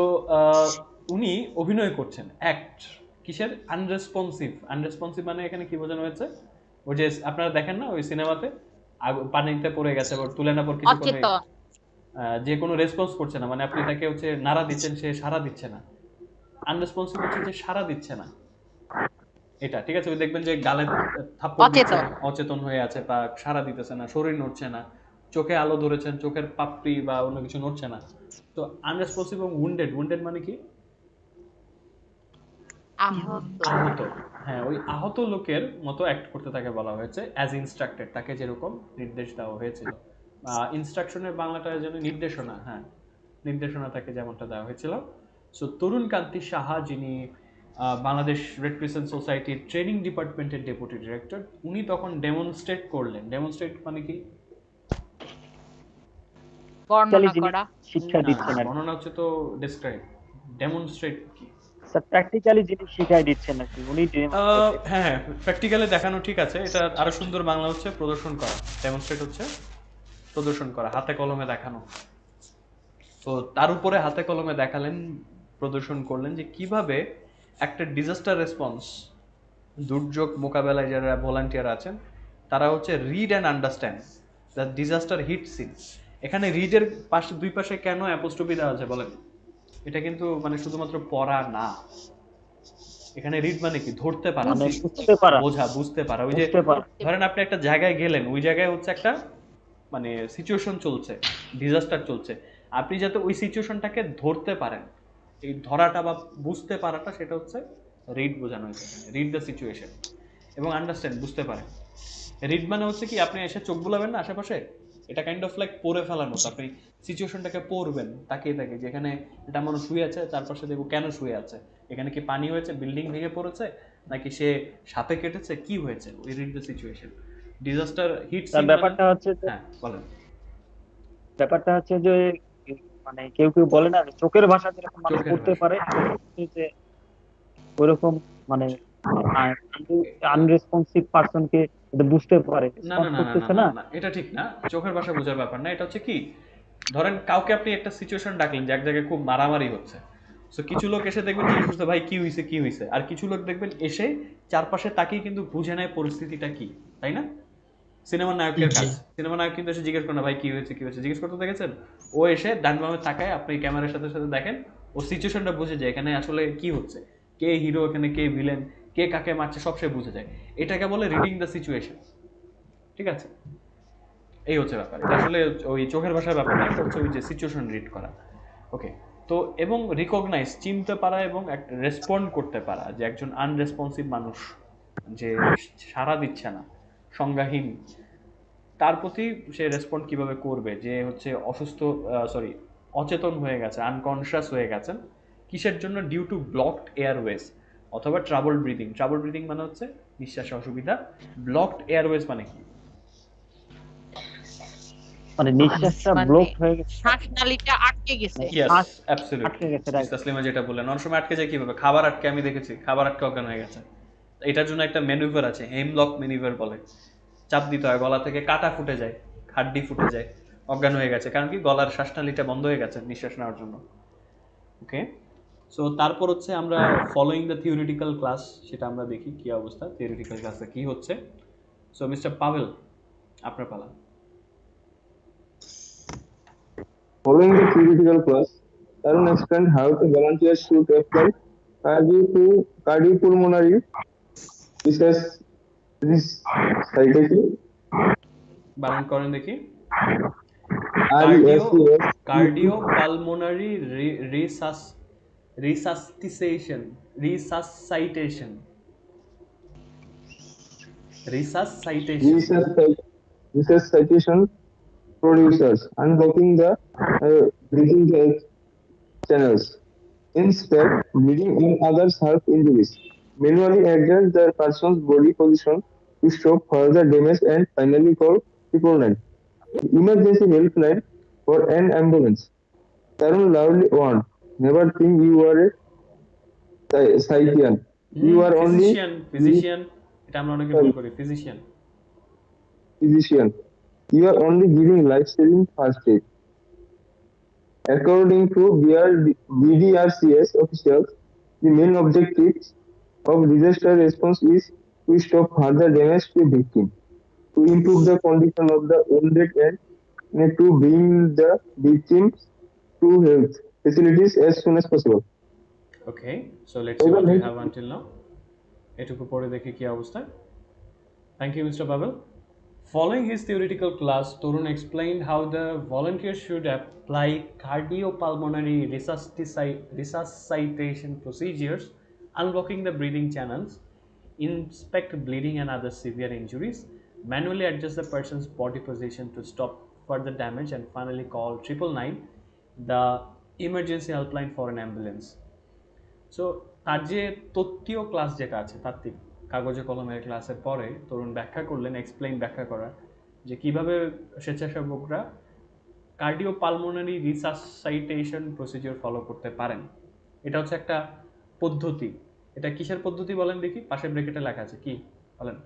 উনি অভিনয় করছেন, অ্যাক্ট কিসের? আনরেসপন্সিভ মানে এখানে কি বোঝানো হয়েছে? ওই যে আপনারা দেখেন না ওই সিনেমাতে, পানিতে পড়ে গেছে, তুলে না পর কিছুক্ষণ যে কোনো রেসপন্স করছে না, মানে আপনি তাকে হচ্ছে নাড়া দিচ্ছেন, সে সাড়া দিচ্ছে না। আনরেসপন্সিভ হচ্ছে যে সাড়া দিচ্ছে না, এটা ঠিক আছে। ওই দেখবেন যে গালে থাপ্পড় দিচ্ছে, অচেতন হয়ে আছে, বা সাড়া দিতেছে না, শরীর নড়ছে না, চোখে আলো ধরেছেন, চোখের পাপড়ি বা অন্য কিছু নড়ছে না। তো আনরেসপন্সিভ এবং উন্ডেড মানে কি? আহত। হ্যাঁ, ওই আহত লোকের মতো অ্যাক্ট করতে তাকে বলা হয়েছে অ্যাজ ইনস্ট্রাক্টেড, তাকে যেরকম নির্দেশ দেওয়া হয়েছিল। ইনস্ট্রাকশনের বাংলাটা যেন নির্দেশনা, হ্যাঁ, নির্দেশনা তাকে যেমনটা দেওয়া হয়েছিল। সো তরুণ কান্তি সাহা, যিনি বাংলাদেশ রেড ক্রিসেন্ট সোসাইটির ট্রেনিং ডিপার্টমেন্টের ডেপুটি ডিরেক্টর। উনি তখন ডেমনস্ট্রেট করলেন। ডেমনস্ট্রেট মানে কি? বর্ণনা যিনি করা। শিক্ষা না, দিচ্ছেন আর কি। বর্ণনা হচ্ছে তো ডেসক্রাইব। ডেমনস্ট্রেট কি? স্যার প্র্যাকটিক্যালি যিনি শিখাই দিচ্ছেন আর কি, উনি ডেমনস্ট্রেট। হ্যাঁ হ্যাঁ, প্র্যাকটিক্যালি দেখানো ঠিক আছে, এটা আরো সুন্দর বাংলা হচ্ছে প্রদর্শন করা। ডেমনস্ট্রেট হচ্ছে প্রদর্শন করা, হাতে কলমে দেখানো। তো তার উপরে হাতে কলমে দেখালেন, প্রদর্শন করলেন যে কিভাবে একটা ডিজাস্টার রেসপন্স, দুর্যোগ মোকাবেলায় যারা ভলান্টিয়ার আছেন তারা হচ্ছে read and understand the disaster hit scene. এখানে রিডের পাশে, দুই পাশে কেন অ্যাপোস্ট্রফি দেওয়া আছে বলেন? এটা কিন্তু মানে শুধুমাত্র পড়া না, এখানে রিড মানে কি? ধরতে পারা, মানে বুঝতে পারা, বোঝা, বুঝতে পারা। ওই যে বুঝতে পারা। ধরেন আপনি একটা জায়গায় গেলেন, ওই জায়গায় হচ্ছে একটা মানে সিচুয়েশন চলছে, ডিজাস্টার চলছে, আপনি যাতে ওই সিচুয়েশনটাকে ধরতে পারেন, এই ধরাটা বা বুঝতে পারাটা, সেটা হচ্ছে রিড বোঝানো হয়েছে এখানে। রিড দ্য সিচুয়েশন এবং আন্ডারস্ট্যান্ড, বুঝতে পারেন। রিড মানে হচ্ছে কি, আপনি এসে চোখ বুলাবেন না আশেপাশে, এটা কাইন্ড অফ লাইক পড়ে ফেলার মতো। আপনি সিচুয়েশনটাকে পড়বেন তাকিয়ে তাকিয়ে, যেখানে এটা মানুষ শুয়ে আছে, চারপাশে দেখবো কেন শুয়ে আছে, এখানে কি পানি হয়েছে, বিল্ডিং ভেঙে পড়েছে, নাকি সে সাপে কেটেছে, কি হয়েছে, ওই read the situation. Disaster hit তার সিন মানে, ব্যাপারটা হচ্ছে যে, হ্যাঁ বলেন। ব্যাপারটা হচ্ছে যে মানে কেউ কেউ বলে না যে চোখের ভাষা যেরকম মানুষ চোখের পড়তে ভাষা, পারে, যে ওইরকম মানে আনরেসপন্সিভ পার্সনকে বুঝতে পারে, না রেসপন্স না না না না করতেছে না না। না, এটা ঠিক না, চোখের ভাষা বোঝার ব্যাপার না। এটা হচ্ছে কি, ধরেন কাউকে আপনি একটা সিচুয়েশন ডাকলেন যে এক জায়গায় খুব মারামারি হচ্ছে, সো কিছু লোক এসে দেখবেন জিজ্ঞেস করতে, ভাই কি হয়েছে কি হয়েছে, আর কিছু লোক দেখবেন এসে চারপাশে তাকিয়ে কিন্তু বুঝে নেয় পরিস্থিতিটা কি, তাই না? সিনেমার নায়কের জি কাজ, সিনেমা নায়ক কিন্তু এসে জিজ্ঞেস করে না, ভাই কি হয়েছে কি হয়েছে, জিজ্ঞেস করতে দেখেছেন? ও এসে ডান বামে তাকায়, আপনি ক্যামেরার সাথে সাথে দেখেন, ও সিচুয়েশনটা বুঝে যায় এখানে আসলে কি হচ্ছে, কে হিরো এখানে, কে ভিলেন, কে কাকে মারছে, সব সে বুঝে যায়। এটাকে বলে রিডিং দ্য সিচুয়েশন। ঠিক আছে, এই হচ্ছে ব্যাপার। এটা আসলে ওই চোখের ভাষার ব্যাপার না, এটা হচ্ছে ওই যে সিচুয়েশন রিড করা। ওকে, তো এবং রিকগনাইজ, চিনতে পারা এবং রেসপন্ড করতে পারা যে একজন আনরেসপন্সিভ মানুষ, যে সাড়া দিচ্ছে না, সংজ্ঞাহীন, তার প্রতি সে রেসপন্ড কিভাবে করবে, যে হচ্ছে অসুস্থ, সরি, অচেতন হয়ে গেছে, আনকনশিয়াস হয়ে গেছেন, কিসের জন্য? ডিউ টু ব্লকড এয়ারওয়েজ অথবা ট্রাবল ব্রিদিং। ট্রাবল ব্রিদিং মানে হচ্ছে নিঃশ্বাসে অসুবিধা, ব্লকড এয়ারওয়েজ মানে কি? মানে নিঃশ্বাসটা মানে ব্লক হয়ে গেছে, শ্বাসনালীটা আটকে গেছে। ইয়েস, শ্বাস আটকে অ্যাবসলিউটলি। গেছে, মিস রাইট। তাসলিমা যেটা বললেন, অনেক সময় আটকে যায় কিভাবে? খাবার আটকে, আমি দেখেছি খাবার আটকে অজ্ঞান হয়ে গেছে। এটার জন্য একটা ম্যানুভার আছে, হেমলক ম্যানুভার বলে, চাপ দিতে হয়, গলা থেকে কাটা ফুটে যায়, হাড্ডি ফুটে যায়, অজ্ঞান হয়ে গেছে, কারণ কি গলার শ্বাসনালীটা বন্ধ হয়ে গেছে নিঃশ্বাস নেওয়ার জন্য। ওকে, সো তারপর হচ্ছে আমরা ফলোইং দ্য থিওরিটিক্যাল ক্লাস, সেটা আমরা দেখি কি অবস্থা, থিওরিটিক্যাল ক্লাসে কি হচ্ছে। সো মিস্টার পাভেল, আপনার পালা। Following the theoretical class, Tarun explained how the volunteers should apply cardiopulmonary resuscitation. বানান করেন দেখি। Cardio RESUS cardio pulmonary resuscitation, resuscitation, resuscitation. resuscitation producers, unblocking the breathing channels. Instead, bleeding and other sharp injuries. Manually adjust the person's body position to stop further damage and finally call 999. Emergency helpline for an ambulance. Tarun loudly warned, never think you are a psychiatrist. You are only physician, physician, এটা আমরা অনেকে ভুল sorry, করি, physician. physician. You are only giving life-saving first aid. According to BDRCS officials, the main objective of disaster response is to stop further damage to victim, to improve the condition of the wounded and to bring the victims to health facilities as soon as possible. Okay, so let's see what you have until now. এটুকু পরে দেখি কি অবস্থা। Thank you, Mr. Pavel. Following his theoretical class, Torun explained how the volunteers should apply cardiopulmonary resuscitation procedures, unblocking the breathing channels, inspect bleeding and other severe injuries, manually adjust the person's body position to stop further damage, and finally call 999, the emergency helpline for an ambulance. So তার যে তত্ত্বীয় ক্লাস যেটা আছে তাত্ত্বিক কাগজে কলমের ক্লাসের পরে তরুণ ব্যাখ্যা করলেন, এক্সপ্লেইন ব্যাখ্যা করা যে কিভাবে স্বেচ্ছাসেবকরা কার্ডিওপালমোনারি রিসাসসাইটেশন প্রসিডিওর ফলো করতে পারেন। এটা হচ্ছে একটা পদ্ধতি। এটা কিসের পদ্ধতি বলেন দেখি? পাশে ব্র্যাকেটে লেখা আছে কি বলেন?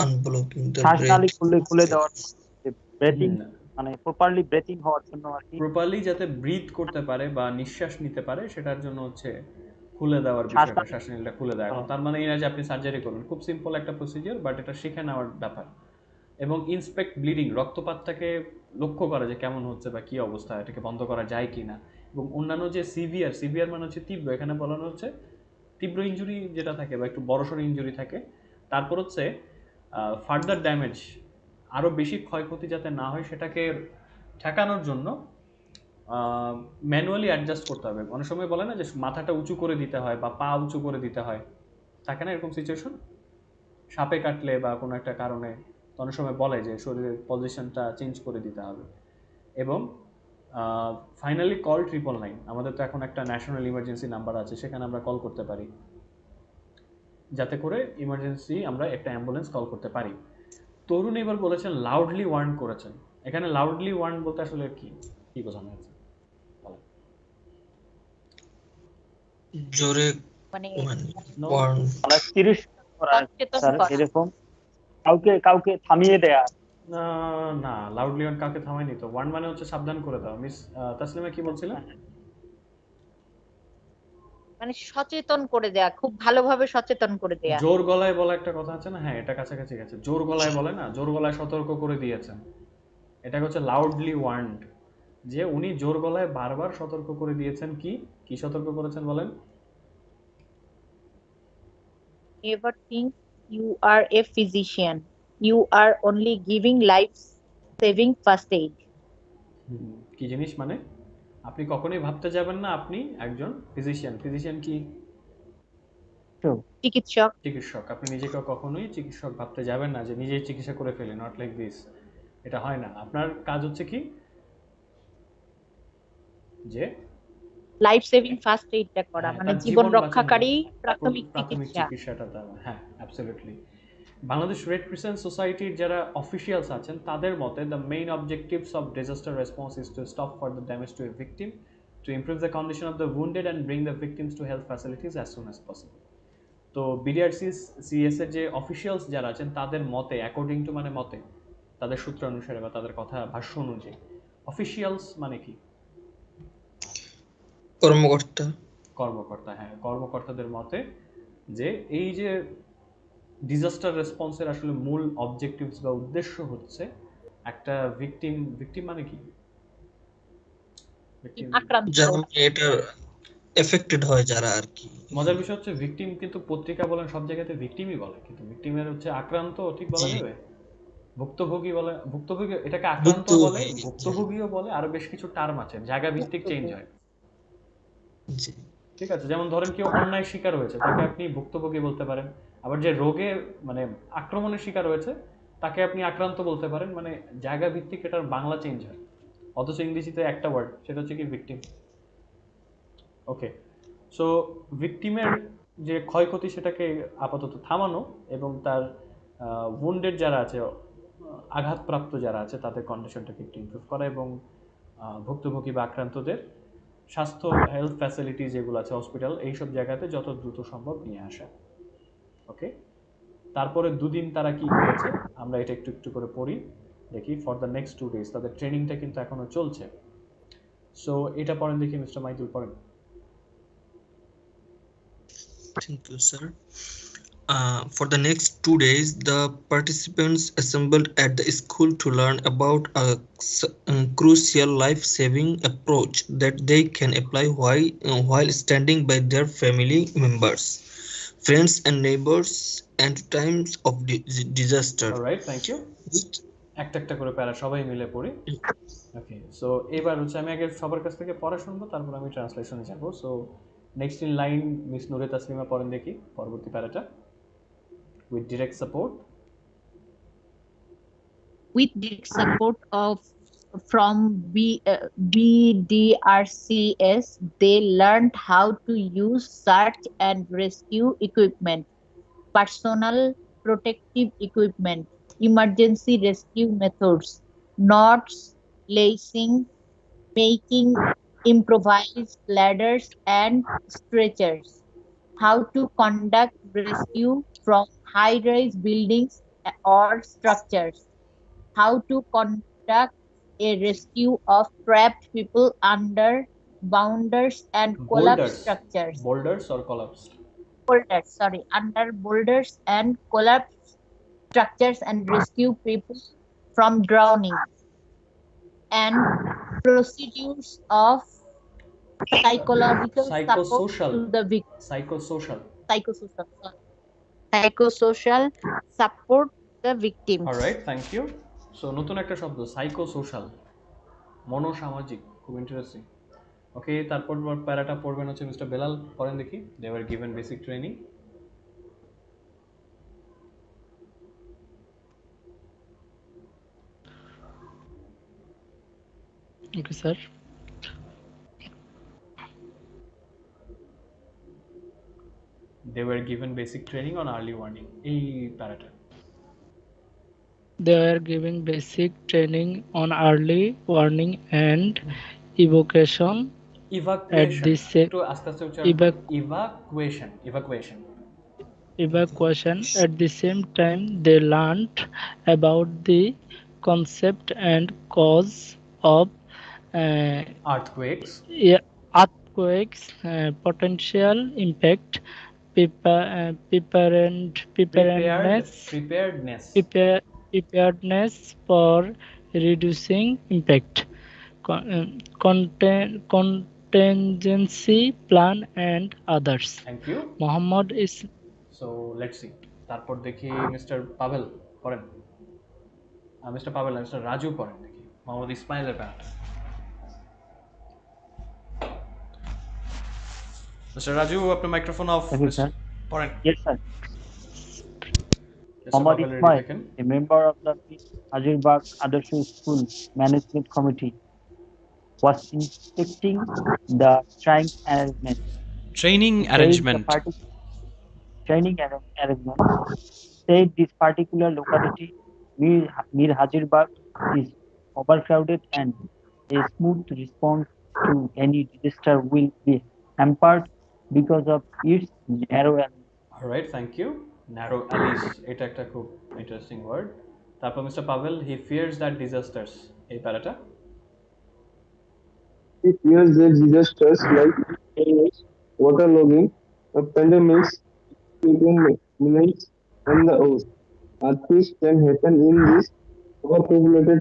Unblocking the শ্বাসনালী breath. খুলে দেওয়ার ব্রেথিং, হুম, মানে প্রপারলি ব্রেথিং হওয়ার জন্য আর কি। প্রপারলি যাতে ব্রিথ করতে পারে বা নিঃশ্বাস নিতে পারে সেটার জন্য হচ্ছে খুলে দেওয়ার বিষয়টা, শ্বাসনালী, শ্বাসনালীটা খুলে দেওয়া। এখন তার মানে এই না যে আপনি সার্জারি করবেন, খুব সিম্পল একটা প্রসিডিওর, বাট এটা শিখে নেওয়ার ব্যাপার। এবং ইন্সপেক্ট ব্লিডিং, রক্তপাতটাকে লক্ষ্য করা যে কেমন হচ্ছে বা কী অবস্থা, এটাকে বন্ধ করা যায় কি না। এবং অন্যান্য যে সিভিয়ার মানে হচ্ছে তীব্র, এখানে বলানো হচ্ছে তীব্র ইঞ্জুরি যেটা থাকে বা একটু বড়সড় ইঞ্জুরি থাকে, তারপর হচ্ছে ফার্দার ড্যামেজ, আরও বেশি ক্ষয়ক্ষতি যাতে না হয় সেটাকে ঠেকানোর জন্য ম্যানুয়ালি অ্যাডজাস্ট করতে হবে। অনেক সময় বলে না যে মাথাটা উঁচু করে দিতে হয় বা পা উঁচু করে দিতে হয়, থাকে না এরকম সিচুয়েশন? সাপে কাটলে বা কোনো একটা কারণে অনেক সময় বলে যে শরীরের পজিশনটা চেঞ্জ করে দিতে হবে। এবং ফাইনালি কল 999, আমাদের তো এখন একটা ন্যাশনাল ইমার্জেন্সি নাম্বার আছে, সেখানে আমরা কল করতে পারি যাতে করে ইমার্জেন্সি আমরা একটা অ্যাম্বুলেন্স কল করতে পারি। তরুণ এবার বলেছেন লাউডলি ওয়ার্ন করেছেন। এখানে লাউডলি ওয়ার্ন বলতে আসলে কি কি বোঝানো হয়েছে? জোরে মানে No? warn. মানে তিরস্কার করা সচেতন স্যার, করা। এরকম কাউকে থামিয়ে দেয়া। না, লাউডলি ওয়ার্ন কাউকে থামায়নি তো। ওয়ার্ন মানে হচ্ছে সাবধান করে দাও। মিস তাসলিমা কি বলছিলেন? মানে সচেতন করে দেয়া, খুব ভালোভাবে সচেতন করে দেয়া। জোর গলায় বলা একটা কথা আছে না, হ্যাঁ এটা কাছাকাছি গেছে। জোর গলায় বলে না, জোর গলায় সতর্ক করে দিয়েছেন, এটাকে হচ্ছে লাউডলি ওয়ার্নড। যে উনি জোর গলায় বারবার সতর্ক করে দিয়েছেন। কি কি সতর্ক করেছেন বলেন? Never think you are a physician. You are only giving life saving first aid. কি জিনিস মানে? আপনি কখনোই ভাবতে যাবেন না আপনি একজন ফিজিশিয়ান। ফিজিশিয়ান কি? তো চিকিৎসক। চিকিৎসক। আপনি নিজেকে কখনোই চিকিৎসক ভাবতে যাবেন না যে নিজেই চিকিৎসা করে ফেলি, নট লাইক দিস। এটা হয় না। আপনার কাজ হচ্ছে কি যে লাইফ সেভিং ফার্স্ট এইডটা করা, হ্যাঁ, মানে তার জীবন জীবন বাঁচানোর রক্ষাকারী প্রাথমিক প্রাথমিক চিকিৎসা। চিকিৎসাটা দেওয়া। হ্যাঁ, অ্যাবসলিউটলি। বাংলাদেশ রেড ক্রিসেন্ট সোসাইটির যারা অফিসিয়ালস আছেন তাদের মতে the main objectives of disaster response is to stop further damage to A victim, to improve the condition of the wounded and bring the victims to health facilities as soon as possible. তো বিডিআরসি সিএস এর যে অফিসিয়ালস যারা আছেন তাদের মতে, অ্যাকর্ডিং টু মানে মতে, তাদের সূত্র অনুসারে বা তাদের কথা ভাষ্য অনুযায়ী, অফিসিয়ালস মানে কি? কর্মকর্তা। কর্মকর্তা, হ্যাঁ, কর্মকর্তাদের মতে যে এই যে ডিজাস্টার রেসপন্সের আসলে মূল অবজেক্টিভস বা উদ্দেশ্য হচ্ছে একটা ভিকটিম মানে কি? ভিকটিম, আক্রান্ত। যারা এটা এফেক্টেড হয় যারা আর কি। মজার বিষয় হচ্ছে ভিকটিম কিন্তু পত্রিকা বলেন সব জায়গাতে ভিকটিমই বলে, কিন্তু ভিকটিমের হচ্ছে আক্রান্ত ঠিক বলা জি, যাবে? ভুক্তভোগী বলে, ভুক্তভোগী এটাকে আক্রান্ত বলে, ভুক্তভোগী। জি, ভুক্তভোগীও বলে, আরো বেশ কিছু টার্ম আছে, জায়গা ভিত্তিক চেঞ্জ হয়। জি, ঠিক আছে, যেমন ধরেন কেউ অন্যায় শিকার হয়েছে তাকে আপনি ভুক্তভোগী বলতে পারেন। আবার যে রোগে মানে আক্রমণের শিকার হয়েছে তাকে আপনি আক্রান্ত বলতে পারেন। মানে জায়গা ভিত্তিক এটার বাংলা চেঞ্জ হয়, অথচ ইংরেজিতে একটা ওয়ার্ড, সেটা হচ্ছে কি ভিকটিম। ওকে, সো ভিকটিমের যে ক্ষয়ক্ষতি সেটাকে আপাতত থামানো এবং তার উন্ডেড যারা আছে, আঘাতপ্রাপ্ত যারা আছে তাদের কন্ডিশনটাকে একটু ইমপ্রুভ করা এবং ভুক্তভোগী বা আক্রান্তদের স্বাস্থ্য হেলথ ফ্যাসিলিটি যেগুলো আছে হসপিটাল এইসব জায়গাতে যত দ্রুত সম্ভব নিয়ে আসা। ওকে, তারপরে দুদিন তারা কি করেছে আমরা এটা একটু একটু করে পড়ি দেখি। ফর দ্য নেক্সট 2 days তাদের ট্রেনিংটা কিন্তু এখনো চলছে। সো এটা পড়েন দেখি, মিস্টার মাইদুল পড়েন। Thank you sir. For the next 2 days, the participants assembled at the school to learn about a crucial life-saving approach that they can apply while standing by their family members, friends, and neighbors and times of disaster. Alright, thank you. একটা একটা করে প্যারা সবাই মিলে পড়ি। ওকে, সো এবার হচ্ছে আমি আগে সবার কাছ থেকে পড়া শুনবো, তারপর আমি ট্রান্সলেশনে যাব। So next in line miss Nure Taslima পড়েন দেখি পরবর্তী প্যারাটা। With direct support With the support of from BDRCS, they learned how to use search and rescue equipment, personal protective equipment, emergency rescue methods, knots, lacing, making improvised ladders and stretchers, how to conduct rescue from high-rise buildings or structures, how to conduct a rescue of trapped people under boulders and collapsed Boulders, structures. boulders or collapsed. Boulders, sorry, under boulders and collapsed structures and rescue people from drowning, and procedures of psychological support Psychosocial, to the victim, psychosocial. psychosocial, sorry, psychosocial support the All victims. right, thank you. So নতুন একটা শব্দ সাইকোসোশ্যাল, মনোসামাজিক, খুব ইন্টারেস্টিং। ওকে, তারপর প্যারাটা পড়বেন হচ্ছে মিস্টার বেলাল, পড়েন দেখি। They were given basic training. Okay, sir. They were given basic training on early warning. এই প্যারাটা They are giving basic training on early warning and evacuation at evacuation, the same একটু আস্তে আস্তে উচ্চারণ করুন। evac evacuation, evacuation. evacuation. At the same time, they learned about the concept and cause of earthquakes, earthquakes, potential impact, preparedness, preparedness. preparedness for reducing impact, contingency plan, and others. Thank you. Muhammad is so let's see. তারপর দেখি মিস্টার পাভেল পড়েন। মিস্টার পাভেল, মিস্টার রাজু পড়েন দেখি মোহাম্মদ ইসমাইলের প্যারাটা। মিস্টার রাজু, আপনার মাইক্রোফোন অফ। Okay, sir. পড়েন। Yes, sir. Mister Mohammad Pavel ready Ismail, থাকেন। a member of the Hazirbagh Adarshu School Management Committee, was inspecting the training arrangement. Training He said the arrangement. training arrangement said this particular locality near Hazirbagh is overcrowded and a smooth response to any disaster will be hampered because of its narrow alleys. Alright, thank you. Narrow alleys, এটা একটা খুব ইন্টারেস্টিং ওয়ার্ড। তারপর mister Pavel, he fears that disasters, এই প্যারাটা। He fears that disasters like floods, waterlogging, pandemics, minutes, and the ocean. Earthquakes can happen in this overpopulated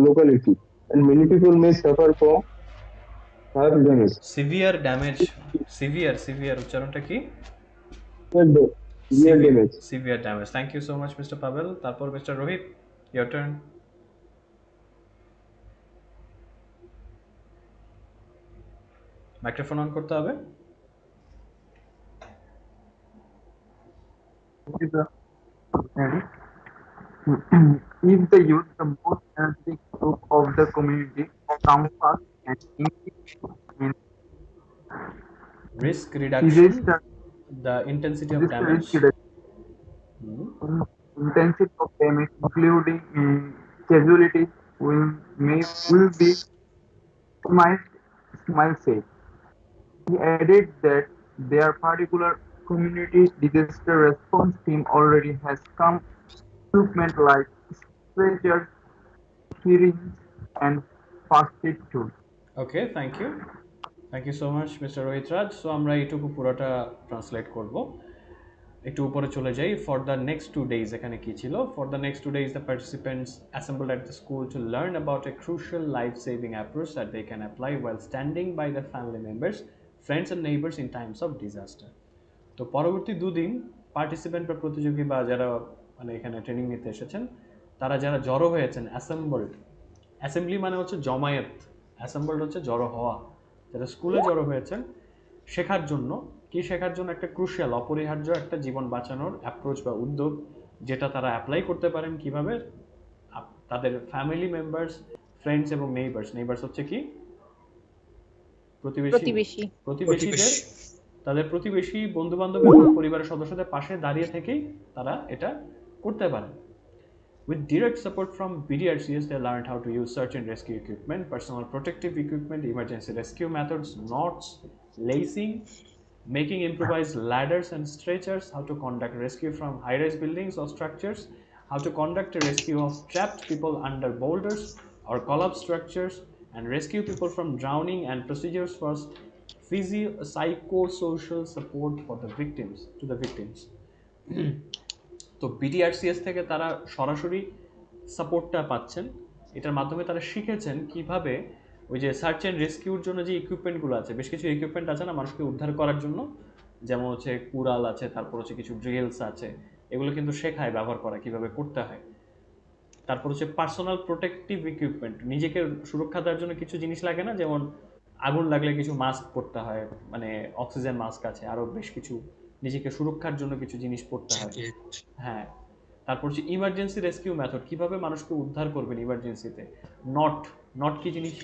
locality, and many people may suffer from heart damage. Severe damage, severe, severe উচ্চারণটা কি? Severe damage. Severe damage. Thank you so much mister Pavel. তারপর mister Rohit, your turn. Microphone on করতে হবে। Okay, sir. And if the youth, the most energetic group of the community, come first and engage in risk reduction, disaster, the intensity of disaster damage. risk intensity of damage, including casualties, will be minimized. Smile said. He added that their particular community disaster response team already has come equipment like stretchers, syringes, and first aid tools. Okay, thank you. Thank you so much mister Rohit Raj. So আমরা এইটুকু পুরোটা ট্রান্সলেট করব। একটু উপরে চলে যাই। ফর দ্য নেক্সট 2 days, এখানে কি ছিল? For the next 2 days, the participants assembled at the school to learn about a crucial life-saving approach that they can apply while standing by their family members, friends and neighbors in times of disaster. তো পরবর্তী 2 দিন পার্টিসিপেন্ট বা প্রতিযোগী বা যারা মানে এখানে ট্রেনিং নিতে এসেছেন, তারা যারা জড়ো হয়েছেন, অ্যাসেম্বলড, অ্যাসেম্বলি মানে হচ্ছে জমায়েত, অ্যাসেম্বলড হচ্ছে জড়ো হওয়া, যারা স্কুলে জড়ো হয়েছেন শেখার জন্য। কি শেখার জন্য? একটা ক্রুশিয়াল, অপরিহার্য একটা জীবন বাঁচানোর অ্যাপ্রোচ বা উদ্যোগ, যেটা তারা অ্যাপ্লাই করতে পারেন কিভাবে? তাদের ফ্যামিলি মেম্বার্স, ফ্রেন্ডস এবং নেইবার্স হচ্ছে কি প্রতিবেশী প্রতিবেশী। প্রতিবেশীদের প্রতিবেশী। তাদের প্রতিবেশী বন্ধু বান্ধব এবং পরিবারের সদস্যদের পাশে দাঁড়িয়ে থেকেই তারা এটা করতে পারে। With direct support from BDRCS, they learned how to use search and rescue equipment, personal protective equipment, emergency rescue methods, knots, lacing, making improvised ladders and stretchers, how to conduct rescue from high-rise buildings or structures, how to conduct a rescue of trapped people under boulders or collapsed structures, and rescue people from drowning, and procedures for psychosocial support for the victims. তো বিডিআরসিএস থেকে তারা সরাসরি সাপোর্টটা পাচ্ছেন। এটার মাধ্যমে তারা শিখেছেন কিভাবে ওই যে সার্চ অ্যান্ড রেস্কিউর জন্য যে ইকুইপমেন্টগুলো আছে, বেশ কিছু ইকুইপমেন্ট আছে না মানুষকে উদ্ধার করার জন্য, যেমন হচ্ছে কুড়াল আছে, তারপর হচ্ছে কিছু ড্রিলস আছে, এগুলো কিন্তু শেখায় ব্যবহার করা কিভাবে করতে হয়। তারপর হচ্ছে পার্সোনাল প্রোটেক্টিভ ইকুইপমেন্ট, নিজেকে সুরক্ষা দেওয়ার জন্য কিছু জিনিস লাগে না, যেমন আগুন লাগলে কিছু মাস্ক পরতে হয়, মানে অক্সিজেন মাস্ক আছে, আরও বেশ কিছু নিজেকে সুরক্ষার জন্য কিছু জিনিস পরতে হয়। হ্যাঁ, তারপর হচ্ছে ইমার্জেন্সি রেস্কিউ মেথড, কিভাবে মানুষকে উদ্ধার করবেন ইমার্জেন্সিতে। নট নট কি জিনিস?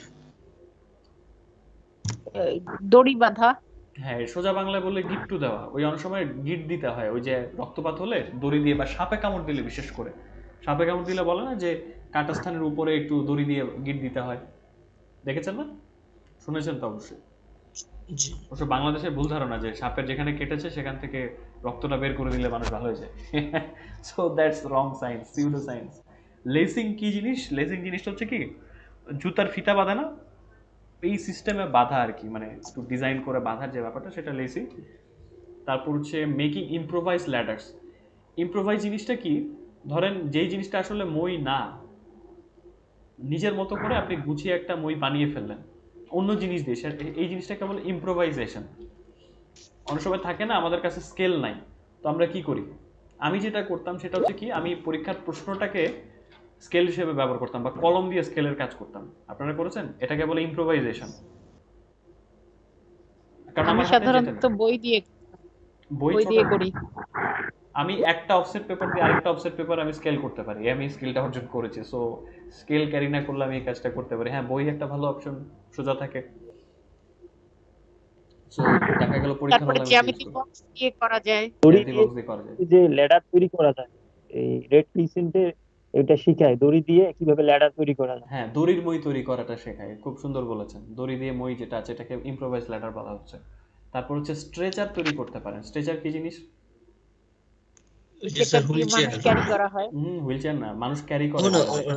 দড়ি বাঁধা। হ্যাঁ, সোজা বাংলায় বললে গিট্টু দেওয়া। ওই অনেক সময় গিট দিতে হয়, ওই যে রক্তপাত হলে দড়ি দিয়ে, বা সাপে কামড় দিলে, বিশেষ করে সাপে কামড় দিলে বলে না যে কাটা স্থানের উপরে একটু দড়ি দিয়ে গিট দিতে হয়, দেখেছেন না? শুনেছেন তো অবশ্যই। অবশ্য বাংলাদেশের ভুল ধারণা যে সাপের যেখানে কেটেছে সেখান থেকে রক্তটা বের করে দিলে মানুষ ভালো হয়ে যায়। So that's wrong science, pseudo science. লেসিং কি জিনিস? লেসিং জিনিসটা হচ্ছে কি জুতার ফিতা বাঁধা না, এই সিস্টেমে বাঁধা আর কি, মানে একটু ডিজাইন করে বাঁধার যে ব্যাপারটা, সেটা লেসিং। তারপর হচ্ছে মেকিং ইম্প্রোভাইজ ল্যাডার্স। ইম্প্রোভাইজ জিনিসটা কি, ধরেন যেই জিনিসটা আসলে মই না, নিজের মতো করে আপনি গুছিয়ে একটা মই বানিয়ে ফেললেন অন্য জিনিস দিয়ে, এই জিনিসটাকে বলে ইম্প্রোভাইজেশন। অনেক সময় থাকে না আমাদের কাছে স্কেল নাই, তো আমরা কি করি, আমি যেটা করতাম সেটা হচ্ছে কি, আমি পরীক্ষার প্রশ্নটাকে স্কেল হিসেবে ব্যবহার করতাম, বা কলম দিয়ে স্কেলের কাজ করতাম। আপনারা করেছেন? এটাকে বলে ইম্প্রোভাইজেশন। কারণ আমি আমার হাতে যেতে সাধারণত না, বই দিয়ে বই ছোট, করি। আমি একটা অফসেট পেপার দিয়ে আরেকটা অফসেট পেপার আমি স্কেল করতে পারি, আমি স্কিলটা অর্জন করেছি। সো স্কেল ক্যারি না করলে আমি এই কাজটা করতে পারি। হ্যাঁ, বই একটা ভালো অপশন, সোজা থাকে। সো দেখা গেল পরীক্ষার হলে তারপরে আমি ইউজ জ্যামিতি করি, বক্স দিয়ে করা যায়। দড়ি জ্যামিতি দিয়ে বক্স দিয়ে করা যায়। যে ল্যাডার তৈরি করা যায়, এই রেড ক্রিসেন্টে এটা শিখায় দড়ি দিয়ে কিভাবে ল্যাডার তৈরি করা যায়। হ্যাঁ, দড়ির মই তৈরি করাটা শেখায়, খুব সুন্দর বলেছেন। দড়ি দিয়ে মই যেটা আছে এটাকে ইম্প্রোভাইজ ল্যাডার বলা হচ্ছে। তারপর হচ্ছে স্ট্রেচার তৈরি করতে পারেন। স্ট্রেচার কি জিনিস? যেটা দিয়ে মানুষ ক্যারি করা হয়। হুইল চেয়ার না, মানুষ ক্যারি করে না, না।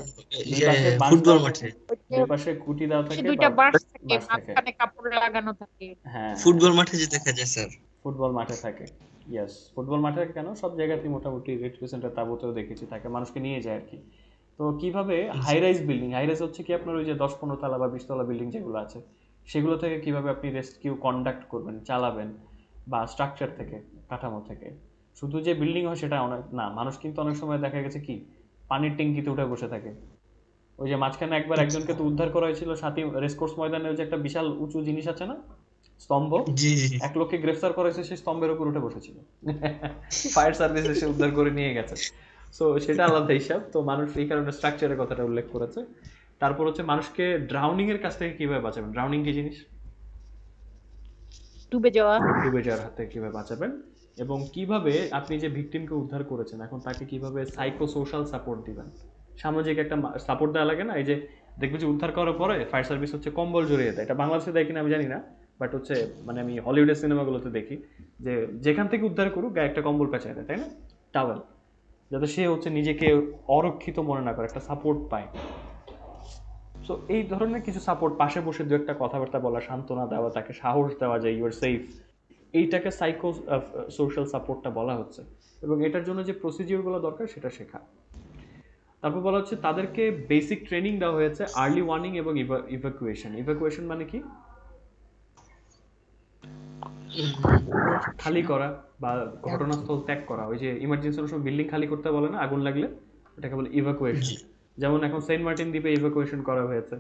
দুই পাশে বাঁশ ফুটবল দেওয়া, মাঠে, দুই পাশে খুঁটি দেওয়া থাকে, বা দুইটা বাঁশ থাকে, বাঁশ থাকে। মাঝখানে কাপড় লাগানো থাকে। হ্যাঁ, ফুটবল মাঠে যে দেখা যায় স্যার। ফুটবল মাঠে থাকে, ইয়েস। ফুটবল মাঠে কেন, সব জায়গাতেই মোটামুটি রেড ক্রিসেন্টের তাঁবুতেও দেখেছি থাকে, মানুষকে নিয়ে যায় আর কি। তো কিভাবে high rise building, high rise হচ্ছে কি আপনার ওই যে 10-15 তলা বা 20 তলা বিল্ডিং যেগুলো আছে, সেগুলো থেকে কিভাবে আপনি রেস্কিউ কন্ডাক্ট করবেন, চালাবেন, বা স্ট্রাকচার থেকে, কাঠামো থেকে। শুধু যে বিল্ডিং হয় সেটা অনেক না, মানুষ কিন্তু অনেক সময় দেখা গেছে কি পানির ট্যাঙ্কিতে উঠে বসে থাকে। ওই যে মাঝখানে একবার একজনকে তো উদ্ধার করা হয়েছিল সাথী রেসকোর্স ময়দানে, ওই যে একটা বিশাল উঁচু জিনিস আছে না, স্তম্ভ, জি জি। এক লোককে গ্রেফতার করা হয়েছে, সে স্তম্ভের উপর উঠে বসেছিল, ফায়ার সার্ভিস এসে উদ্ধার করে নিয়ে গেছে। সো সেটা আলাদা হিসাব। তো মানুষ এই কারণে স্ট্রাকচারের কথাটা উল্লেখ করেছে। তারপর হচ্ছে মানুষকে ড্রাউনিং এর কাছ থেকে কিভাবে বাঁচাবেন। ড্রাউনিং কি জিনিস? ডুবে যাওয়া। ডুবে যাওয়ার হাত থেকে কিভাবে বাঁচাবেন, এবং কিভাবে আপনি যে ভিকটিমকে উদ্ধার করেছেন এখন তাকে কিভাবে সাইকো সোশ্যাল সাপোর্ট দিবেন। সামাজিক একটা সাপোর্ট দেওয়া লাগে না, এই যে দেখবে যে উদ্ধার করার পরে ফায়ার সার্ভিস হচ্ছে কম্বল জড়িয়ে দেয়, এটা বাংলাদেশে দেয় কিনা আমি জানি না, বাট হচ্ছে মানে আমি হলিউডের সিনেমাগুলোতে দেখি যে যেখান থেকে উদ্ধার করুক গায়ে একটা কম্বল পেঁচায় দেয়, তাই না, টাওয়েল, যাতে সে হচ্ছে নিজেকে অরক্ষিত মনে না করে, একটা সাপোর্ট পায়। সো এই ধরনের কিছু সাপোর্ট, পাশে বসে দু একটা কথাবার্তা বলা, সান্ত্বনা দেওয়া, তাকে সাহস দেওয়া যে ইউ আর সেফ, এইটাকে সাইকো সোশ্যাল সাপোর্টটা বলা হচ্ছে। এবং এটার জন্য যে প্রসিজিওরগুলো দরকার সেটা শেখা। তারপর বলা হচ্ছে তাদেরকে বেসিক ট্রেনিং দেওয়া হয়েছে আর্লি ওয়ার্নিং এবং ইভাকুয়েশন। ইভাকুয়েশন মানে কি? খালি করা বা ঘটনাস্থল ত্যাগ করা। ওই যে ইমার্জেন্সির সময় বিল্ডিং খালি করতে বলে না আগুন লাগলে, এটাকে বলে ইভাকুয়েশন। যেমন এখন সেন্ট মার্টিন দ্বীপে ইভাকুয়েশন করা হয়েছে।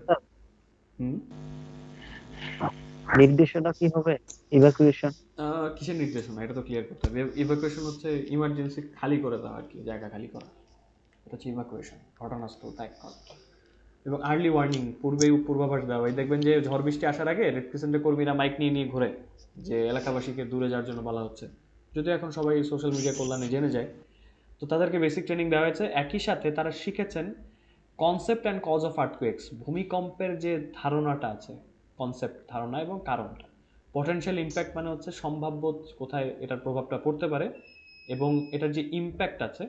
নির্দেশনা কি হবে ইভাকুয়েশন? কিসের নির্দেশনা, এটা তো ক্লিয়ার করতে হবে। ইভাকুয়েশন হচ্ছে ইমার্জেন্সি খালি করে দেওয়া আর কি, জায়গা খালি করা, এটা হচ্ছে ইভাকুয়েশন, ঘটনাস্থল ত্যাগ করা। এবং আর্লি ওয়ার্নিং, পূর্বাভাস দেওয়া হয়। দেখবেন যে ঝড় বৃষ্টি আসার আগে রেড ক্রিসেন্টের কর্মীরা মাইক নিয়ে নিয়ে ঘুরে যে এলাকাবাসীকে দূরে যাওয়ার জন্য বলা হচ্ছে, যদিও এখন সবাই সোশ্যাল মিডিয়া কল্যাণে জেনে যায়। তো তাদেরকে বেসিক ট্রেনিং দেওয়া হয়েছে। একই সাথে তারা শিখেছেন কনসেপ্ট অ্যান্ড কজ অফ আর্থকুয়েকস, ভূমিকম্পের যে ধারণাটা আছে, কনসেপ্ট ধারণা এবং কারণটা। পটেনশিয়াল ইম্প্যাক্ট মানে হচ্ছে সম্ভাব্য কোথায় এটার প্রভাবটা পড়তে পারে, এবং এটার যে ইম্প্যাক্ট আছে,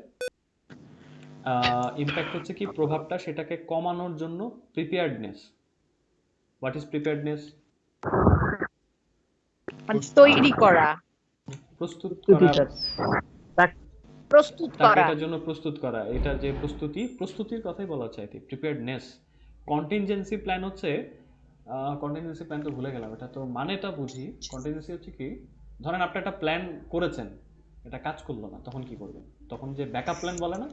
ইম্প্যাক্ট হচ্ছে কি প্রভাবটা, সেটাকে কমানোর জন্য প্রিপেয়ার্ডনেস। What is preparedness? মানে তৈরি করা, প্রস্তুত প্রস্তুতি করা, স্যার। প্রস্তুত তাকে করা। এটার জন্য প্রস্তুত করা। এটার যে প্রস্তুতির কথাই বলা হচ্ছে, প্রিপেয়ার্ডনেস। কন্টিনজেন্সি প্ল্যান হচ্ছে, কন্টিনজেন্সি প্ল্যান তো ভুলে গেলাম, এটা তো মানেটা বুঝি। কন্টিনজেন্সি হচ্ছে কি, ধরেন আপনি একটা প্ল্যান করেছেন, এটা কাজ করলো না, তখন কি করবেন? তখন যে ব্যাকআপ প্ল্যান বলে না,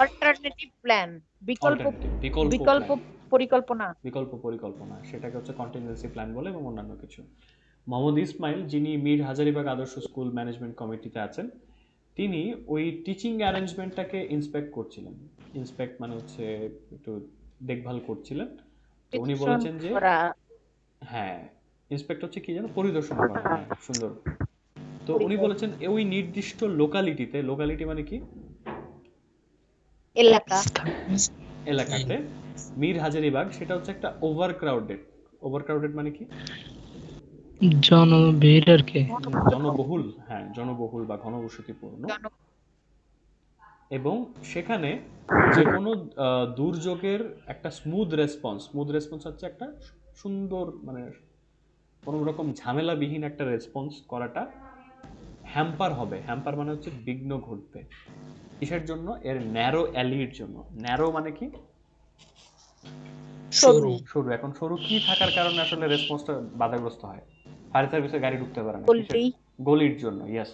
অল্টারনেটিভ প্ল্যান, বিকল্প বিকল্প বিকল্প প্ল্যান, পরিকল্পনা। বিকল্প পরিকল্পনা, সেটাকে হচ্ছে কন্টিনজেন্সি প্ল্যান বলে, এবং অন্যান্য কিছু। মোহাম্মদ ইসমাইল, যিনি মীর হাজারিবাগ আদর্শ স্কুল ম্যানেজমেন্ট কমিটিতে আছেন, তিনি ওই টিচিং অ্যারেঞ্জমেন্টটাকে ইন্সপেক্ট করছিলেন। ইন্সপেক্ট মানে হচ্ছে একটু দেখভাল করছিলেন। তো উনি পরিদর্শন বলেছেন যে, করা, হ্যাঁ, ইন্সপেক্ট হচ্ছে কি যেন, পরিদর্শন করা, হ্যাঁ সুন্দর। তো উনি পরিদর্শন, বলেছেন ওই নির্দিষ্ট লোকালিটিতে, লোকালিটি মানে কি, এলাকা, এলাকাতে মীর হাজারিবাগ সেটা হচ্ছে একটা ওভারক্রাউডেড। ওভারক্রাউডেড মানে কি, জনভিড় আর কি। জনবহুল, হ্যাঁ জনবহুল বা ঘনবসতিপূর্ণ। এবং সেখানে যে কোনো দুর্যোগের একটা স্মুথ রেসপন্স হচ্ছে একটা সুন্দর, মানে কোনো রকম ঝামেলাবিহীন একটা রেসপন্স করাটা হ্যাম্পার হবে। হ্যাম্পার মানে হচ্ছে বিঘ্ন ঘটবে। কিসের জন্য? এর ন্যারো অ্যালির জন্য। ন্যারো মানে কি, সরু। সরু। এখন সরু কি থাকার কারণে আসলে রেসপন্সটা বাধাগ্রস্ত হয়? ফায়ার সার্ভিসে গাড়ি ঢুকতে পারে না, কিসের? গলি, গলির জন্য। ইয়েস,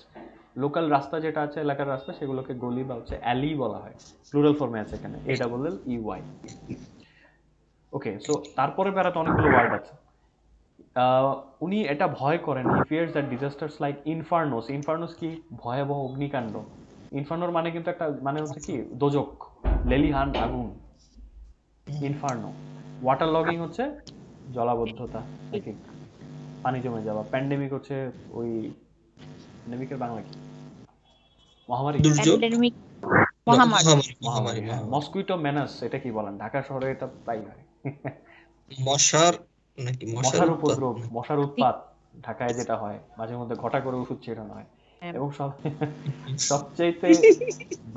লোকাল রাস্তা যেটা আছে, এলাকার রাস্তা, সেগুলোকে গলি বা হচ্ছে অ্যালি বলা হয়। প্লুরাল ফর্মে আছে এখানে, ALLEY। ওকে, সো তারপরে বেড়াতে অনেকগুলো ওয়ার্ড আছে। উনি এটা ভয় করেন, হি ফিয়ার্স দ্যাট ডিজাস্টার্স লাইক ইনফার্নোস। ইনফার্নোস কি? ভয়াবহ অগ্নিকাণ্ড। ইনফার্নোর মানে কিন্তু একটা, মানে হচ্ছে কি দোজক, লেলিহান আগুন, ইনফার্নো। ওয়াটার লগিং হচ্ছে জলাবদ্ধতা নাকি পানি জমে যাওয়া। প্যান্ডেমিক হচ্ছে ওই, প্যান্ডেমিকের বাংলা কি? মহামারী। দুর্যোগ। প্যান্ডেমিক, মহামারী। মহামারী, হ্যাঁ। মসকুইটো মেনাস, এটা কি বলেন? ঢাকা শহরে এটা প্রায় হয়। মশার নাকি মশার মশার উৎপাত উপদ্রব, নাকি? মশার উৎপাত ঢাকায় যেটা হয় মাঝে মধ্যে, ঘটা করে ওষুধ ছেটানো হয়। এবং সবচাইতে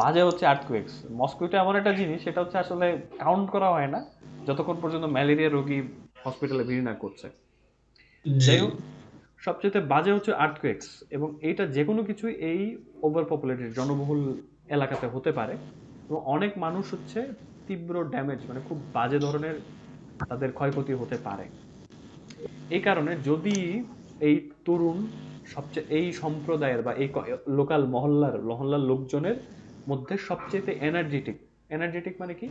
বাজে হচ্ছে আর্থকুয়েকস। মস্কুইটো এমন একটা জিনিস, সেটা হচ্ছে আসলে কাউন্ট করা হয় না যতক্ষণ পর্যন্ত ম্যালেরিয়া রোগী হসপিটালে ভিড় না করছে। জি। যাই হোক, সবচেয়ে বাজে হচ্ছে আর্থকুয়েকস, এবং এইটা যে কোনো কিছুই এই ওভার পপুলেটেড জনবহুল এলাকাতে হতে পারে, এবং অনেক মানুষ হচ্ছে তীব্র ড্যামেজ, মানে খুব বাজে ধরনের তাদের ক্ষয়ক্ষতি হতে পারে। এই কারণে যদি এই তরুণ, সবচেয়ে এই সম্প্রদায়ের বা এই লোকাল মহল্লার লোকজনের মধ্যে সবচেয়ে এনার্জেটিক, এনার্জেটিক মানে কি,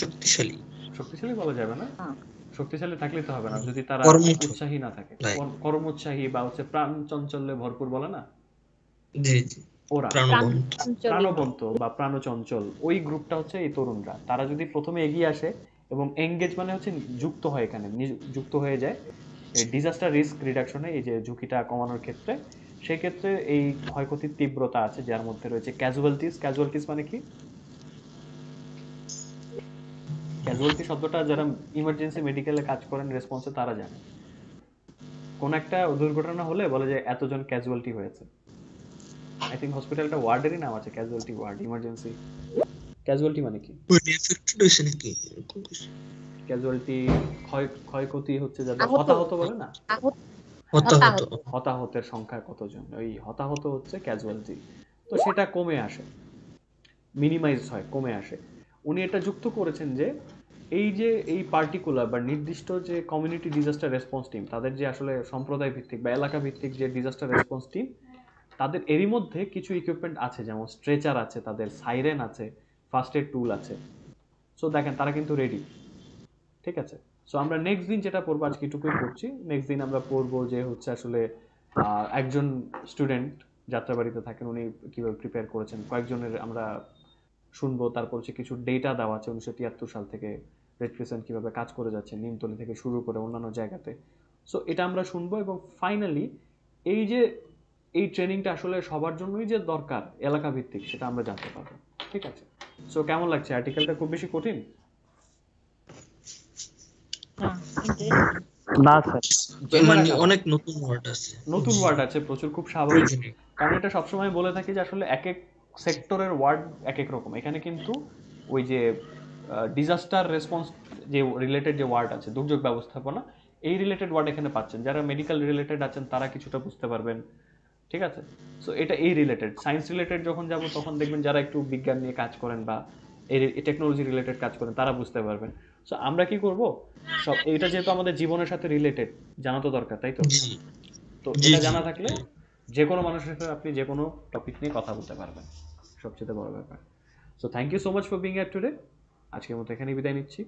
শক্তিশালী। শক্তিশালী বলা যাবে না, শক্তিশালী থাকলে তো হবে না, যদি তারা কর্মঠ। উৎসাহী না থাকে, Like, কর্মোৎসাহী বা হচ্ছে প্রাণ চঞ্চল্যে ভরপুর বলে না, জি জি, ওরা প্রাণবন্ত। প্রাণবন্ত বা প্রাণচঞ্চল, ওই গ্রুপটা হচ্ছে এই তরুণরা। তারা যদি প্রথমে এগিয়ে আসে এবং এঙ্গেজ মানে হচ্ছে যুক্ত হয়, এখানে যুক্ত হয়ে যায় এই ডিজাস্টার রিস্ক রিডাকশনে, এই যে ঝুঁকিটা কমানোর ক্ষেত্রে, সেক্ষেত্রে এই ক্ষয়ক্ষতির তীব্রতা আছে, যার মধ্যে রয়েছে ক্যাজুয়ালিটিস। ক্যাজুয়ালিটিস মানে কি? ক্যাজুয়ালিটি শব্দটা যারা ইমার্জেন্সি মেডিকেলে কাজ করেন রেসপন্সে, তারা জানে। কোন একটা দুর্ঘটনা হলে বলে যে এতজন ক্যাজুয়ালিটি হয়েছে। আই থিঙ্ক হসপিটালটা ওয়ার্ডেরই নাম আছে, ক্যাজুয়ালিটি ওয়ার্ড, ইমার্জেন্সি। ক্যাজুয়ালিটি মানে কি? এফেক্টেড হয়েছে নাকি? ক্যাজুয়ালিটি ক্ষয়ক্ষতি হচ্ছে যাদের, আহত, হতাহত বলে না, হতাহত। হতাহতের সংখ্যা কতজন, ওই হতাহত হচ্ছে ক্যাজুয়ালিটি। তো সেটা কমে আসে, মিনিমাইজ হয়, কমে আসে। উনি এটা যুক্ত করেছেন যে এই যে এই পার্টিকুলার বা নির্দিষ্ট যে কমিউনিটি ডিজাস্টার রেসপন্স টিম, তাদের যে আসলে সম্প্রদায় ভিত্তিক বা এলাকা ভিত্তিক যে ডিজাস্টার রেসপন্স টিম, তাদের এরই মধ্যে কিছু ইকুইপমেন্ট আছে, যেমন স্ট্রেচার আছে, তাদের সাইরেন আছে, ফার্স্ট এড টুল আছে। সো দেখেন তারা কিন্তু রেডি। ঠিক আছে, সো আমরা নেক্সট দিন যেটা পড়বো, আজকে এটুকুই পড়ছি, নেক্সট দিন আমরা পড়বো যে হচ্ছে আসলে একজন স্টুডেন্ট যাত্রাবাড়িতে থাকেন, উনি কিভাবে প্রিপেয়ার করেছেন। কয়েকজনের আমরা শুনবো, তারপর হচ্ছে কিছু ডেটা দেওয়া আছে 1973 সাল থেকে রেড ক্রিসেন্ট কীভাবে কাজ করে যাচ্ছে নিমতলি থেকে শুরু করে অন্যান্য জায়গাতে। সো এটা আমরা শুনবো এবং ফাইনালি এই যে এই ট্রেনিংটা আসলে সবার জন্যই যে দরকার এলাকা ভিত্তিক সেটা আমরা জানতে পারবো। ঠিক আছে, সো কেমন লাগছে? আর্টিকেলটা খুব বেশি কঠিন না স্যার। জেনে মানে রাখা অনেক নতুন ওয়ার্ড আছে। নতুন ওয়ার্ড আছে প্রচুর, খুব স্বাভাবিক। কারণ এটা সবসময় বলে থাকি যে আসলে এক এক সেক্টরের ওয়ার্ড এক এক রকম। এখানে কিন্তু ওই যে ডিজাস্টার রেসপন্স যে রিলেটেড যে ওয়ার্ড আছে, দুর্যোগ ব্যবস্থাপনা, এই রিলেটেড ওয়ার্ড এখানে পাচ্ছেন। যারা মেডিকেল রিলেটেড আছেন তারা কিছুটা বুঝতে পারবেন। ঠিক আছে, সো এটা এই রিলেটেড। সায়েন্স রিলেটেড যখন যাব তখন দেখবেন যারা একটু বিজ্ঞান নিয়ে কাজ করেন বা এই টেকনোলজি রিলেটেড কাজ করেন তারা বুঝতে পারবেন। সো আমরা কি করব, সব এটা যেহেতু আমাদের জীবনের সাথে রিলেটেড, জানা তো দরকার, তাই তো? জি তো জি এটা জি জানা থাকলে যে কোনো মানুষের সাথে আপনি যে কোনো টপিক নিয়ে কথা বলতে পারবেন, সবচেয়ে বড় ব্যাপার। So thank you so much for being here today. আজকের মতো এখানেই বিদায় নিচ্ছি।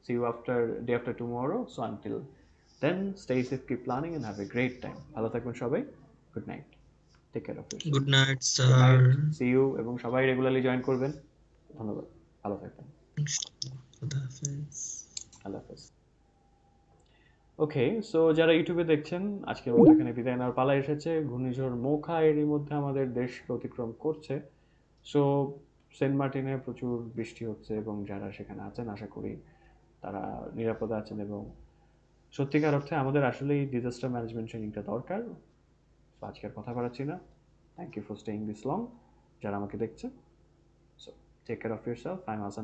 See you after day after tomorrow. So until then stay safe, keep planning and have a great time. ভালো থাকবেন সবাই। Good night, take care of yourself. Good night good sir. Night, see you. এবং সবাই রেগুলারলি জয়েন করবেন। ধন্যবাদ, ভালো থাকবেন। খুদা হাফেজ। আল্লাহ হাফেজ। ওকে, সো যারা ইউটিউবে দেখছেন আজকের মতো এখানে বিদায় নেওয়ার পালা এসেছে। ঘূর্ণিঝড় মোখা এরই মধ্যে আমাদের দেশকে অতিক্রম করছে। সো সেন্ট মার্টিনে প্রচুর বৃষ্টি হচ্ছে এবং যারা সেখানে আছেন আশা করি তারা নিরাপদে আছেন এবং সত্যিকার অর্থে আমাদের আসলেই ডিজাস্টার ম্যানেজমেন্ট ট্রেনিংটা দরকার। সো আজকে আর কথা বাড়াচ্ছি না। Thank you for staying this long যারা আমাকে দেখছে। So take care of yourself. I am Hasan.